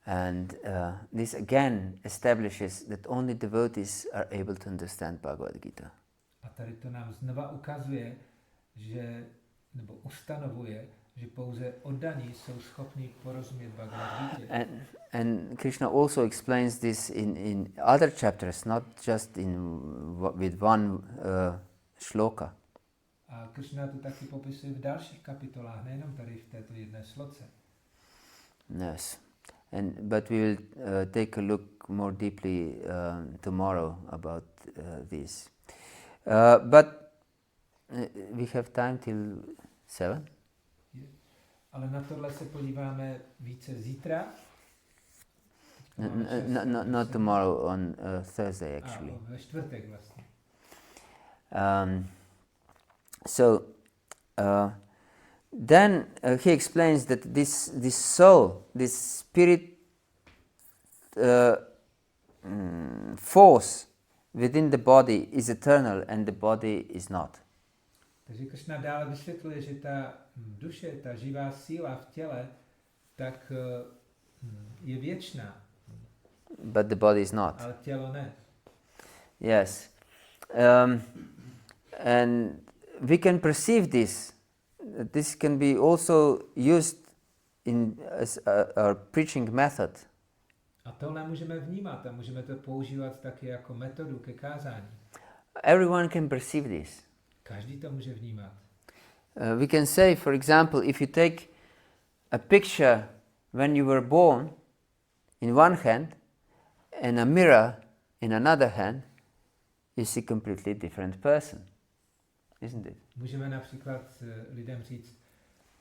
And this again establishes that only devotees are able to understand Bhagavad-gītā. A tady to nám znova ukazuje, že, nebo ustanovuje, že pouze oddaní jsou schopni porozumět Bhagavad-gītě. And Krishna also explains this in other chapters, not just with one shloka. A Krishna to taky popisuje v dalších kapitolách, nejenom tady v této jedné sloce. Yes. But we will take a look more deeply tomorrow about this. But we have time till 7. Ale na tohle se podíváme více zítra. Not tomorrow, on Thursday actually. Ve čtvrtek vlastně. Then he explains that this soul, this spirit force within the body is eternal and the body is not. Takže Krišna dále vysvětluje, že ta duše, ta živá síla v těle, tak je věčná. But the body is not. Ale tělo ne. Yes. And we can perceive this. This can be also used as our preaching method. A tohle můžeme vnímat a můžeme to používat taky jako metodu ke kázání. Everyone can perceive this. Každý to může vnímat. We can say, for example, if you take a picture when you were born in one hand and a mirror in another hand, you see a completely different person, isn't it? Můžeme například lidem říct,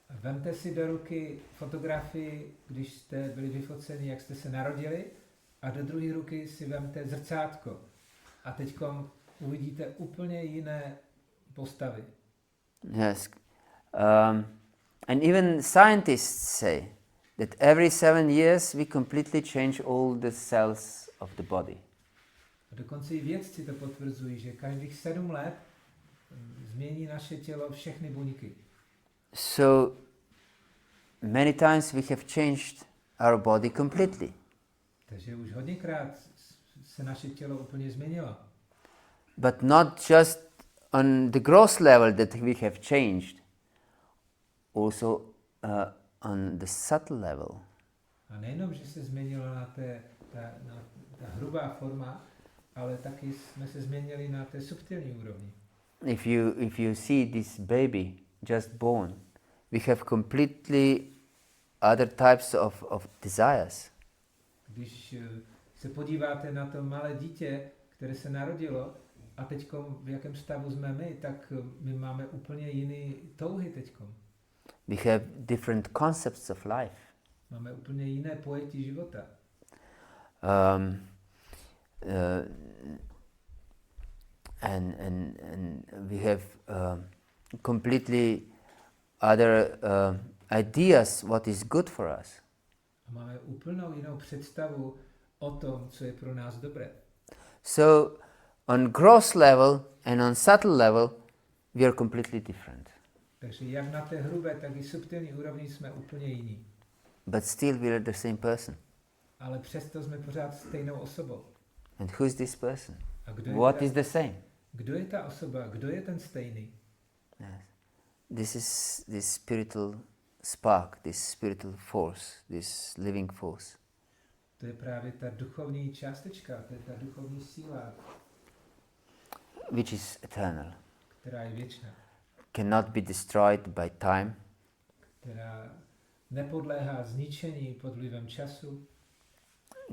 vemte si do ruky fotografii, když jste byli vyfoceni, jak jste se narodili, a do druhé ruky si vemte zrcátko. A teďkom uvidíte úplně jiné postavy. Yes. And even scientists say that every 7 years we completely change all the cells of the body. A dokonce i vědci to potvrzují, že každých 7 let změní naše tělo všechny buňky. So many times we have changed our body completely. Takže už hodněkrát se naše tělo úplně změnilo. But not just on the gross level that we have changed, also on the subtle level. A nejenom, že se změnilo na ta hrubá forma, ale taky jsme se změnili na té subtilní úrovni. If you see this baby just born, we have completely other types of desires. Když se podíváte na to malé dítě, které se narodilo, a teďkom v jakém stavu jsme my, tak my máme úplně jiný touhy teďkom. We have different concepts of life. Máme úplně jiné pojetí života. And we have completely other ideas what is good for us. A máme úplnou jinou představu o tom, co je pro nás dobré. So on gross level and on subtle level we are completely different. Takže jak na té hrubé, tak i subtilní úrovni jsme úplně jiní. But still we are the same person. Ale přesto jsme pořád stejnou osobou. And who is this person? A kdo je What is the same? Kdo je ta osoba? Kdo je ten stejný? Yes. This is this spiritual spark, this spiritual force, this living force. To je právě ta duchovní částečka, to je ta duchovní síla, which is eternal. která je věčná. Cannot be destroyed by time. Která nepodléhá zničení pod vlivem času.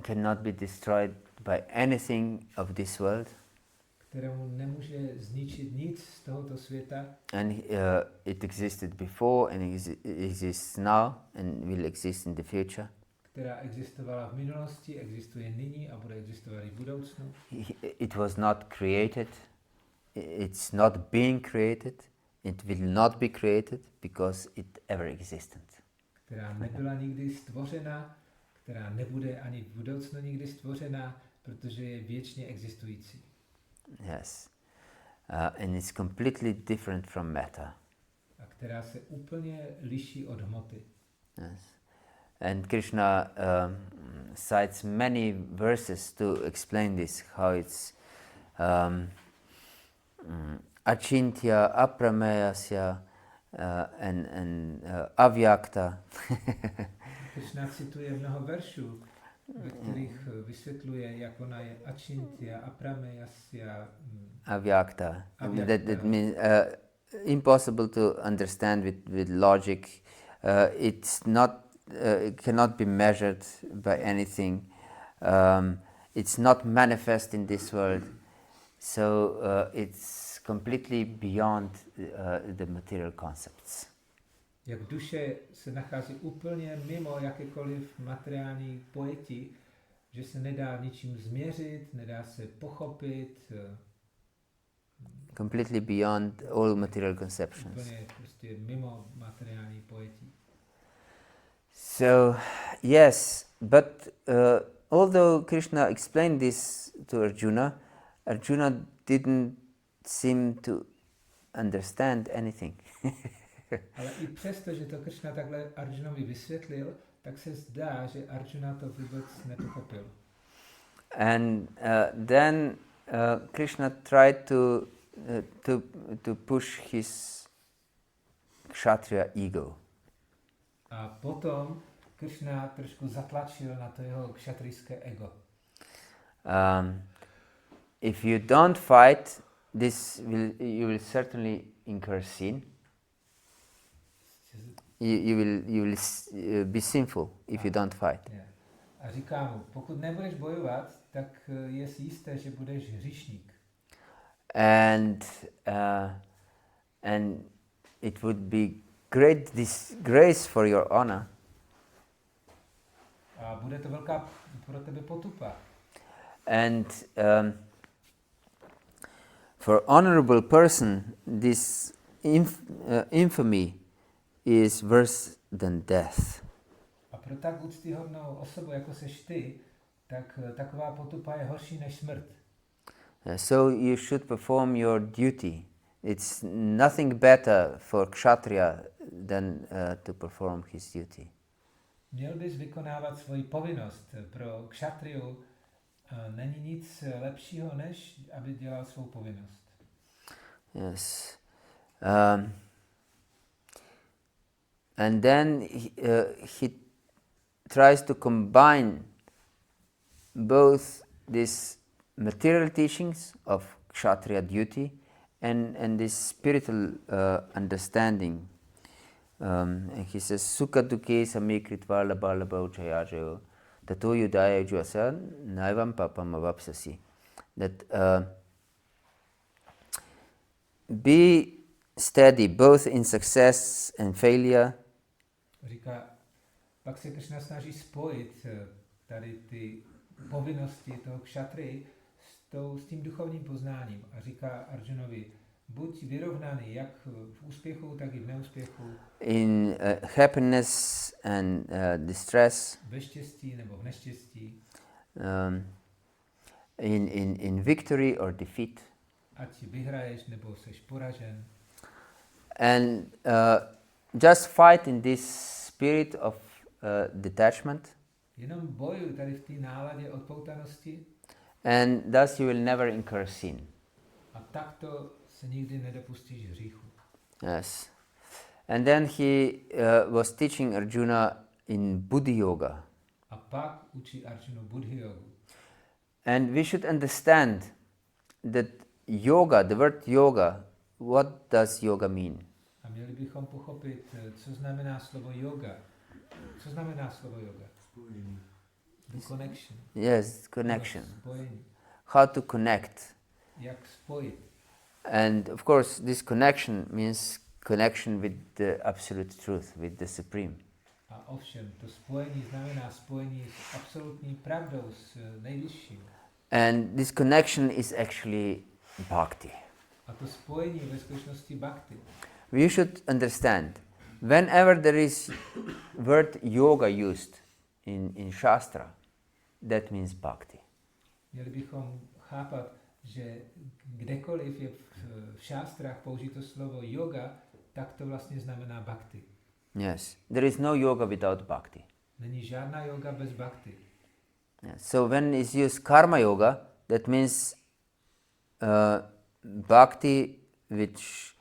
Cannot be destroyed by anything of this world. Kterému nemůže zničit nic z tohoto světa. And it existed before and exists now and will exist in the future. Která existovala v minulosti, existuje nyní a bude existovat i v budoucnu. It was not created. It's not being created. It will not be created because it ever existed. Která nebyla nikdy stvořena, která nebude ani v budoucnu nikdy stvořena, protože je věčně existující. Yes. And it's completely different from matter. A která se úplně liší od hmoty. Yes. And Krishna cites many verses to explain this, how it's achintya, aprameyasya, and avyakta. Krishna cituje mnoho veršů, ve kterých vysvětluje, jak ona je achintya, aprameyasya, avyakta. That means impossible to understand with logic. It's not. It cannot be measured by anything. It's not manifest in this world. So it's completely beyond the material concepts. Jak duše se nachází úplně mimo jakékoliv materiální pojetí, že se nedá ničím změřit, nedá se pochopit. Completely beyond all material conceptions. Úplně prostě mimo materiální pojetí. So, yes, but although Krishna explained this to Arjuna, Arjuna didn't seem to understand anything. Ale i přesto, že to Krishna takhle Arjunovi vysvětlil, tak se zdá, že Arjuna to vůbec nepochopil. And then Krishna tried to push his kshatriya ego. A potom Krishna trošku zatlačil na to jeho kšatrijské ego. If you don't fight, you will certainly incur sin. You will be sinful if you don't fight. A říká mu, pokud nebudeš bojovat, tak je jisté, že budeš hříšník. And it would be great disgrace for your honor. A bude to velká pro tebe potupa. And for honorable person, this infamy is worse than death. A pro tak úctyhodnou osobu, jako seš ty, tak taková potupa je horší než smrt. So you should perform your duty. It's nothing better for kshatriya than to perform his duty. Měl bys vykonávat svoji povinnost. Pro kšatriu není nic lepšího, než aby dělal svou povinnost. Yes. And then he tries to combine both these material teachings of kshatriya duty and this spiritual understanding. And he says, Sukha dukhe samikritva labha labha uchayajayo tato yudaya juasa naivam papam avapsasi. That be steady both in success and failure. Říká, pak se Krishna snaží spojit tady ty povinnosti toho kšatry s tím duchovním poznáním. A říká Arjunovi, buď vyrovnaný jak v úspěchu, tak i v neúspěchu. In happiness and distress. Ve štěstí nebo v neštěstí. In victory or defeat. Ať vyhraješ nebo seš poražen. And just fight in this spirit of detachment. Jenom bojuj tady v té náladě odpoutanosti. And thus you will never incur sin. A takto se nikdy nedopustíš hříchu. Yes. And then he was teaching Arjuna in bhakti-yoga. A pak učí Arjunu bhakti-yogu. And we should understand that yoga, the word yoga, what does yoga mean? A měli bychom pochopit, co znamená slovo yoga. Co znamená slovo yoga? Spojení. The connection. Yes, connection. Spojení. How to connect. Jak spojit. And of course, this connection means connection with the absolute truth, with the supreme. A ovšem, to spojení znamená spojení s absolutní pravdou, s nejvyšším. And this connection is actually bhakti. A to spojení ve skutečnosti bhakti. We should understand, whenever there is word yoga used in Shastra, that means bhakti. Měli bychom chápat, že kdekoliv je v šástrách použito slovo yoga, tak to vlastně znamená bhakti. Yes, there is no yoga without bhakti. Není žádná yoga bez bhakti. Yes. So when is used karma yoga, that means bhakti which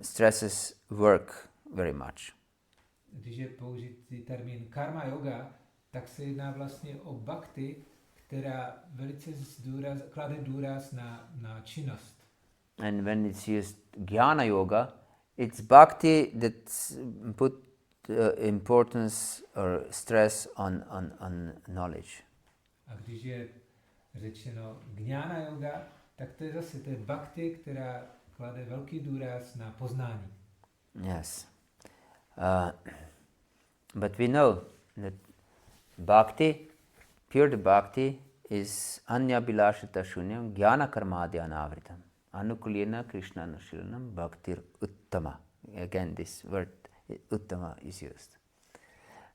stresses work very much. Když je použitý termín karma yoga, tak se jedná vlastně o bhakti, která velice klade důraz na činnost. And when it's used jnana yoga, it's bhakti that put importance or stress on knowledge. A když je řečeno jnana yoga, tak to je zase bhakti, která klade velký důraz na poznání. Yes. But we know that bhakti, pure bhakti is anya bilashita shunyam jnana karmadhyānāvritam anukulena krishna nushilanam bhaktir uttama. Again, this word uttama is used.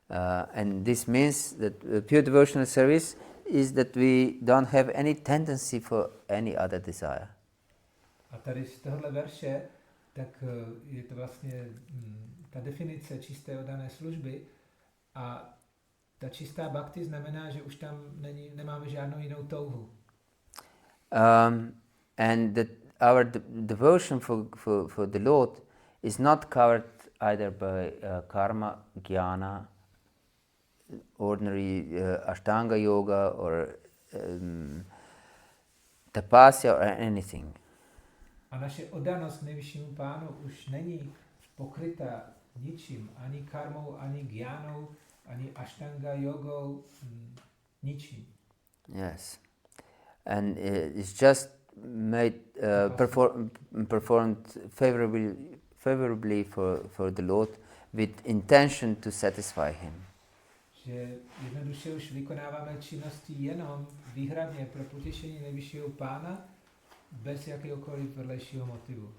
And this means that pure devotional service is that we don't have any tendency for any other desire. A tady z tohohle verše, tak je to vlastně ta definice čisté oddané služby a ta čistá bhakti znamená, že už tam nemáme žádnou jinou touhu. And that our devotion for the Lord is not covered either by karma, jnana, ordinary ashtanga yoga or tapasya or anything. A naše oddanost nejvyššímu pánu už není pokryta ničím, ani karmou, ani gyánou, ani ashtanga jogou, ničím. Yes. And it's just made performed favorably for the Lord with intention to satisfy him. Že jednoduše už vykonáváme činnosti jenom výhradně pro potěšení nejvyššího pána, bez jakéhokoliv vedlejšího motivu.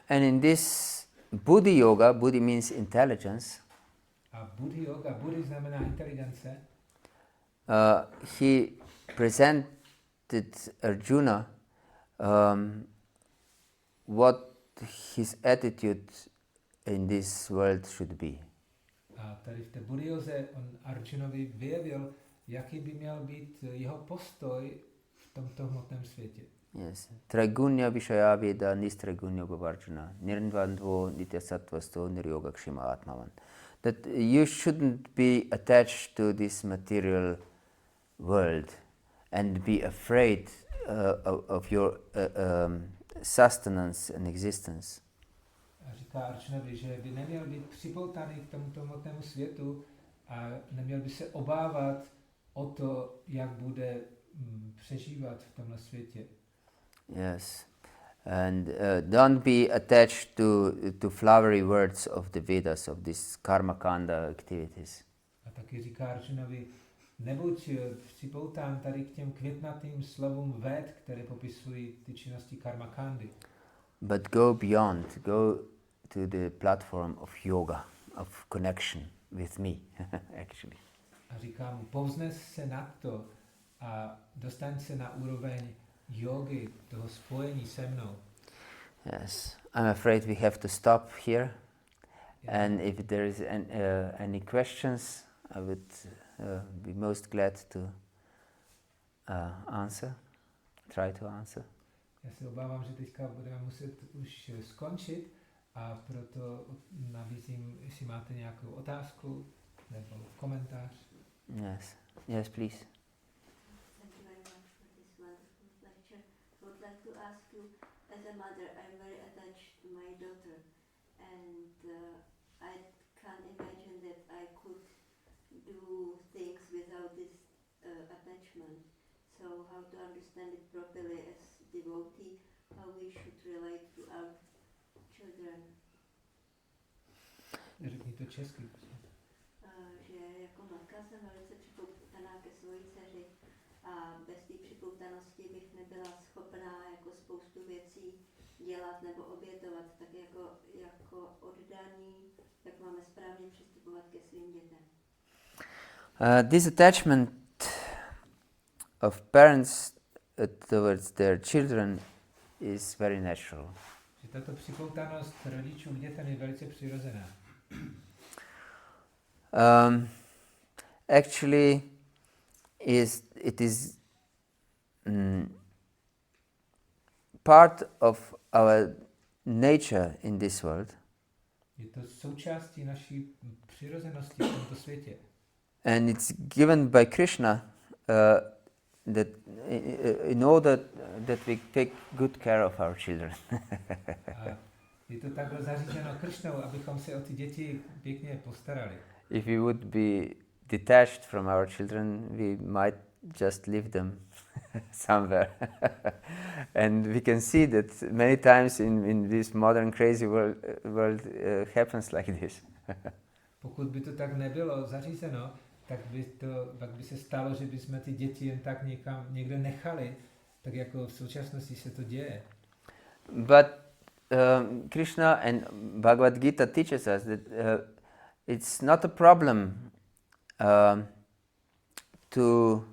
And in this Buddhi yoga, Buddhi means intelligence. A Buddhi yoga, Buddhi znamená inteligence. He presented Arjuna what his attitude in this world should be. A tady v té Buddhi yoze on Arjunovi vyjevil, jaký by měl být jeho postoj v tomto hmotném světě. Yes. Tragunya vishaya veda nistragunya bhavarjuna nirndvandvo nityasattvasto niryogakshima atmavan. That you shouldn't be attached to this material world and be afraid of your sustenance and existence. A říká Arjunovi, že by neměl být připoutaný k tomuto hmotnému světu a neměl by se obávat o to, jak bude přežívat v tomhle světě. Yes, and don't be attached to flowery words of the Vedas, of these karma kanda activities. A taky říká Arjunovi, nebuď připoután tady k těm květnatým slovům Ved, které popisují ty činnosti karma kandy. But go beyond, go to the platform of yoga, of connection with me, actually. A říká mu, povznes se nad to a dostaň se na úroveň jogy, toho spojení se mnou. Yes, I'm afraid we have to stop here. Yeah. And if there is any questions, I would be most glad to try to answer. Já se obávám, že teďka budeme muset už skončit a proto nabízím, jestli máte nějakou otázku nebo komentář. Yes, yes, please. Thank you very much for this wonderful lecture. I would like to ask you, as a mother, I'm very attached to my daughter, and I can't imagine that I could do things without this attachment. So how to understand it properly as devotee, how we should relate to our children. Řekni to česky. Že jako matka jsem velice připoutaná ke svojí dceři a bez té připoutanosti bych nebyla schopná jako spoustu věcí dělat nebo obětovat, tak jako oddaní, jak máme správně přistupovat ke svým dětem. This attachment of parents towards their children is very natural. Že tato připoutanost rodičů k dětem je velice přirozená. Actually, it is part of our nature in this world. Je to součástí naší přirozenosti v tomto světě. And it's given by Krishna that in order that we take good care of our children. A je to takhle zařízeno Krišnou, abychom se o ty děti pěkně postarali. If we would be detached from our children, we might just leave them somewhere. And we can see that many times in this modern crazy world happens like this. Pokud by to tak nebylo zařízeno, tak by se stalo, že bychom ty děti jen tak někde nechali, tak jako v současnosti se to děje. But Krishna and Bhagavad-gītā teaches us that it's not a problem to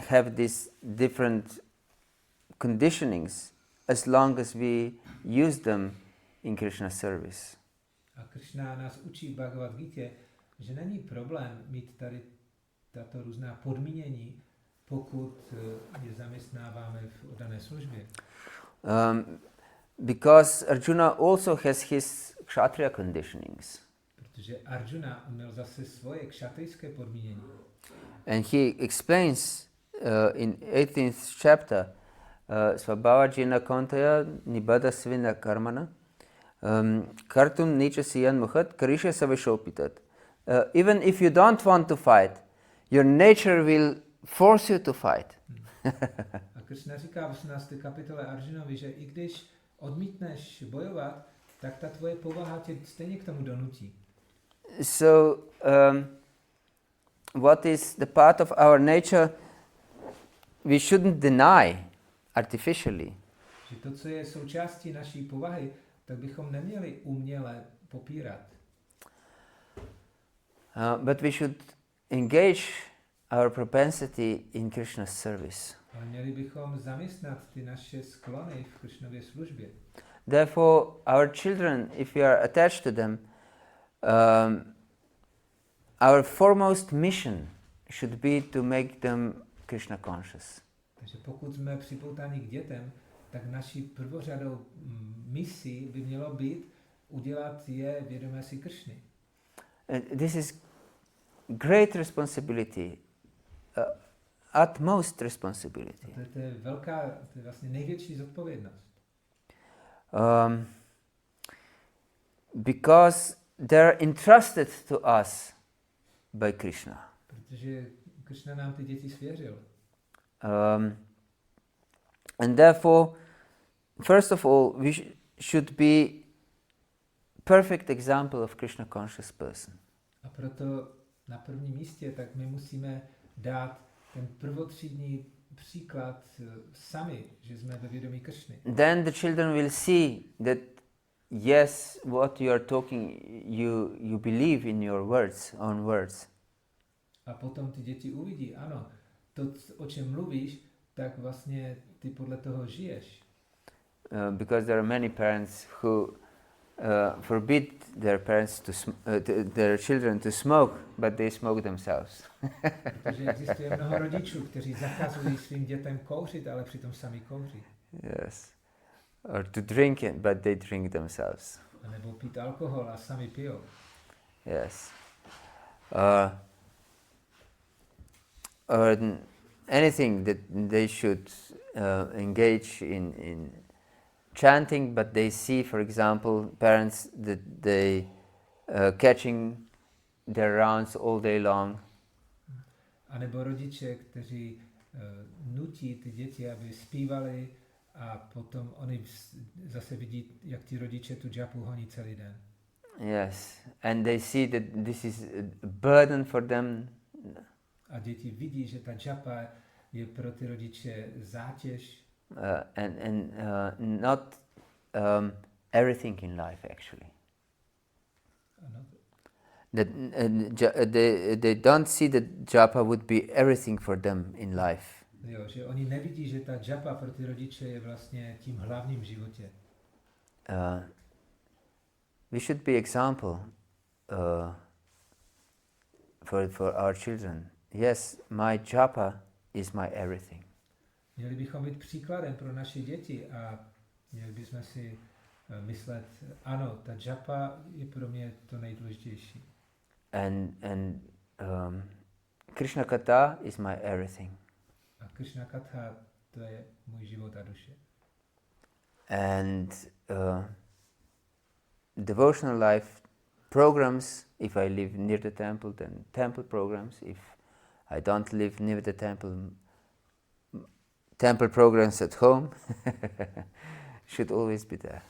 have these different conditionings as long as we use them in Krishna's service. A Krishna nás učí v Bhagavad-gītě, že není problém mít tady tato různá podmínění, pokud je zaměstnáváme v dané službě. Because Arjuna also has his kshatriya conditionings. Protože Arjuna měl zase svoje kšatrijské podmínění. And he explains in 18th chapter, Svabhavajina Kontaya Nibada Svina Karmana Kartum Nicha Siyan Mukhat Karisha Savishopitat. Even if you don't want to fight, your nature will force you to fight. A Krishna říká v 18. kapitole Arjunovi, že i když odmítneš bojovat, tak ta tvoje povaha tě stejně k tomu donutí. So, what is the part of our nature we shouldn't deny artificially. Že to, co je součástí naší povahy, tak bychom neměli uměle popírat. But we should engage our propensity in Krishna's service. Ale měli bychom zaměstnat ty naše sklony v Krišnově službě. Therefore, our children, if we are attached to them, our foremost mission should be to make them Krishna conscious. Takže pokud jsme připoutáni k dětem, tak naší prvořadou misí by mělo být udělat je vědomé si Kršny. This is great responsibility, utmost responsibility. To je velká, to je vlastně největší zodpovědnost. Because they're entrusted to us by Krishna. Protože Krishna nám ty děti svěřil. And therefore, first of all, we should be perfect example of Krishna conscious person. A proto na prvním místě tak my musíme dát ten prvotřídní příklad sami, že jsme ve vědomí Kršny. Then the children will see that yes, what you are talking, you believe in your words, own words. A potom ty děti uvidí, ano, to, o čem mluvíš, tak vlastně ty podle toho žiješ. Because there are many parents who forbid their children to smoke, but they smoke themselves. Protože existuje mnoho rodičů, kteří zakazují svým dětem kouřit, ale přitom sami kouří. Yes. Or to drink it, but they drink themselves. A nebo pít alkohol a sami pijou. Yes. Or anything that they should engage in chanting, but they see, for example, parents that they catching their rounds all day long. A nebo rodiče, kteří nutí ty děti, aby zpívali, a potom oni zase vidí, jak ty rodiče tu džapu honí celý den. Yes, and they see that this is a burden for them. A děti vidí, že ta džapa je pro ty rodiče zátěž. And not everything in life, actually. Ano. That they don't see that japa would be everything for them in life. Jo, že oni nevidí, že ta džapa pro ty rodiče je vlastně tím hlavním v životě. We should be example for our children. Yes, my japa is my everything. Měli bychom být příkladem pro naše děti a měli bychom si myslet, ano, ta džapa je pro mě to nejdůležitější. And Krishna Katha is my everything. A Krishna Katha, to je můj život a duše. And devotional life programs, if I live near the temple, then temple programs. If I don't live near the temple programs at home should always be there.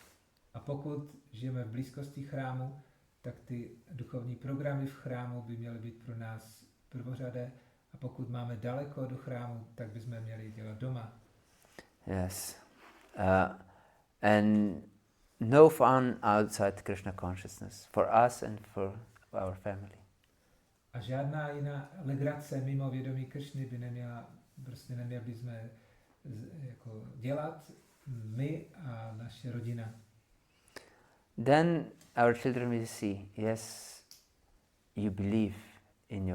A pokud žijeme v blízkosti chrámu, tak ty duchovní programy v chrámu by měly být pro nás prvořadé. A pokud máme daleko do chrámu, tak bychom měli dělat doma. Yes. And no fun outside Krishna consciousness for us and for our family. A žádná jiná legrace mimo vědomí Krišny by neměli bychom jako dělat my a naše rodina. Then our children will see, yes, you believe in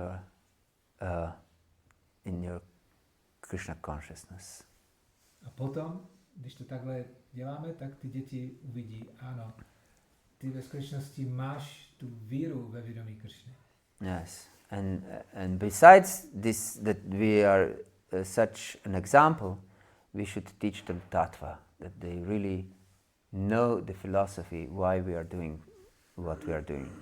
your Krishna consciousness. A potom, když to takhle děláme, tak ty děti uvidí, ano, ty ve skutečnosti máš tu víru ve vědomí Krišny. Yes, and besides this, that we are such an example, we should teach them tattva, that they really know the philosophy why we are doing what we are doing.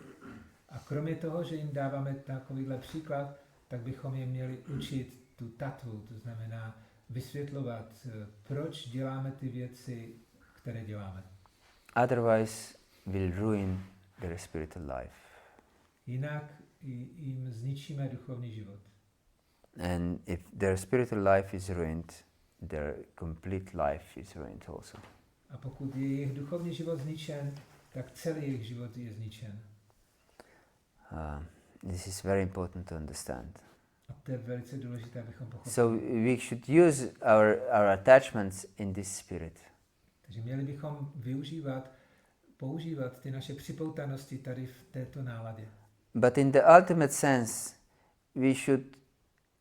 A kromě toho, že jim dáváme takovýhle příklad, tak bychom je měli učit tu tatvu, to znamená vysvětlovat, proč děláme ty věci, které děláme. Otherwise, we'll ruin their spiritual life. Jinak jim zničíme duchovní život. And if their spiritual life is ruined, their complete life is ruined also. A pokud je jejich duchovní život zničen, tak celý jejich život je zničen. This is very important to understand. A to je velice důležité, abychom pochopili. So we should use our attachments in this spirit. Takže měli bychom používat ty naše připoutanosti tady v této náladě. But in the ultimate sense, we should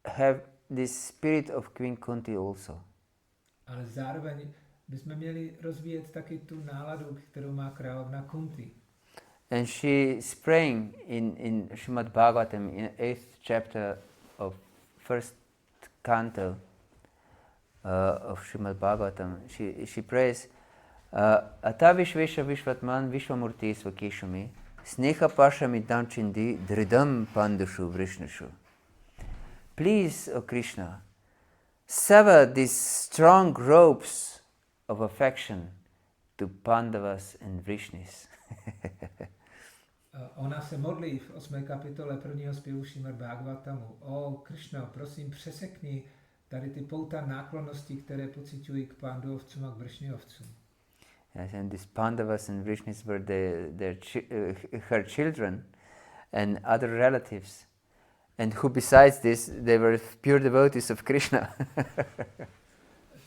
have this spirit of Queen Kunti also. Ale zároveň bychom měli rozvíjet taky tu náladu, kterou má královna Kunti. And she is praying in Srimad Bhagavatam, in 8th chapter of 1st canto of Srimad Bhagavatam. She prays, Ata Vishvesha Vishvatman Vishvamurti Svakeshami Sneha Pashami Damchindi Dridam Pandushu Vrishnushu. Please, O Krishna, sever these strong ropes of affection to Pandavas and Vrishnis. Ona se modlí v 8. kapitole prvního zpěvu Srimad Bhagavatamu. O Krišno, prosím, přesekni tady ty pouta náklonnosti, které pociťují k Pandavovcům a k Vršňovcům. Yes, and these Pandavas and Vrishnis were her children and other relatives, and who besides this, they were pure devotees of Krishna.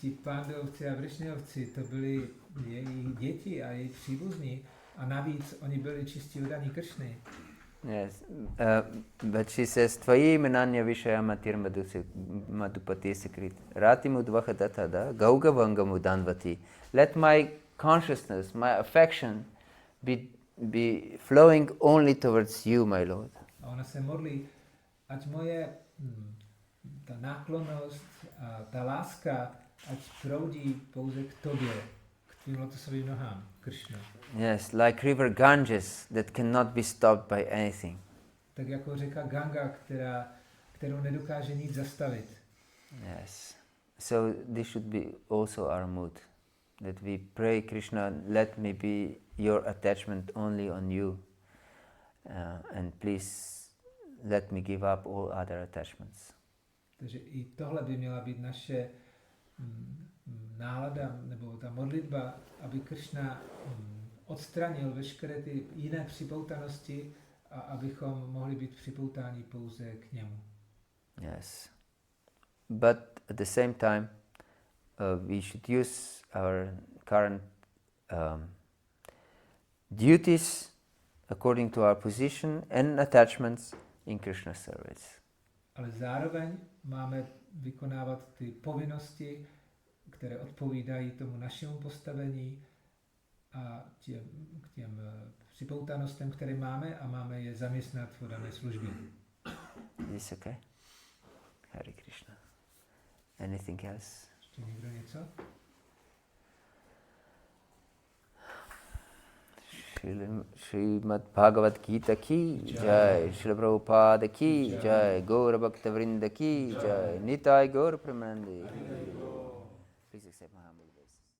Ti Pandavovci a Vršňovci, to byli její děti a její příbuzní, a navíc oni byli čistí oddaní Krišny. Yes, but she says, Tvayi menanya vishaya matir madhupati sekrit rati mudvaha datada gauga vanga mudanvati. Let my consciousness, my affection be flowing only towards you, my Lord. A ona se modlí, ať moje ta náklonnost a ta láska, ať proudí pouze k tobě, k tvým lotosovým nohám, Krišno. Yes, like river Ganges that cannot be stopped by anything. Tak jako řeka Ganga, kterou nedokáže nic zastavit. Yes. So this should be also our mood. That we pray, Krishna, let me be your attachment only on you. And please let me give up all other attachments. Takže i tohle by měla být naše nálada, nebo ta modlitba, aby Krishna odstranil veškeré ty jiné připoutanosti a abychom mohli být připoutáni pouze k němu. Yes. But at the same time, we should use our current duties according to our position and attachments in Krishna's service. Ale zároveň máme vykonávat ty povinnosti, které odpovídají tomu našemu postavení a k těm připoutanostem, které máme, a máme je zaměstnat v dané službě. Is this okay? Hare Krishna. Anything else? Ještě někdo něco? Srimad Bhagavad-gītā ki jai, Srila Prabhupada ki jai, Gaura Bhakta Vrinda ki jai, Nitai Gaura Premanandi. Please accept my humble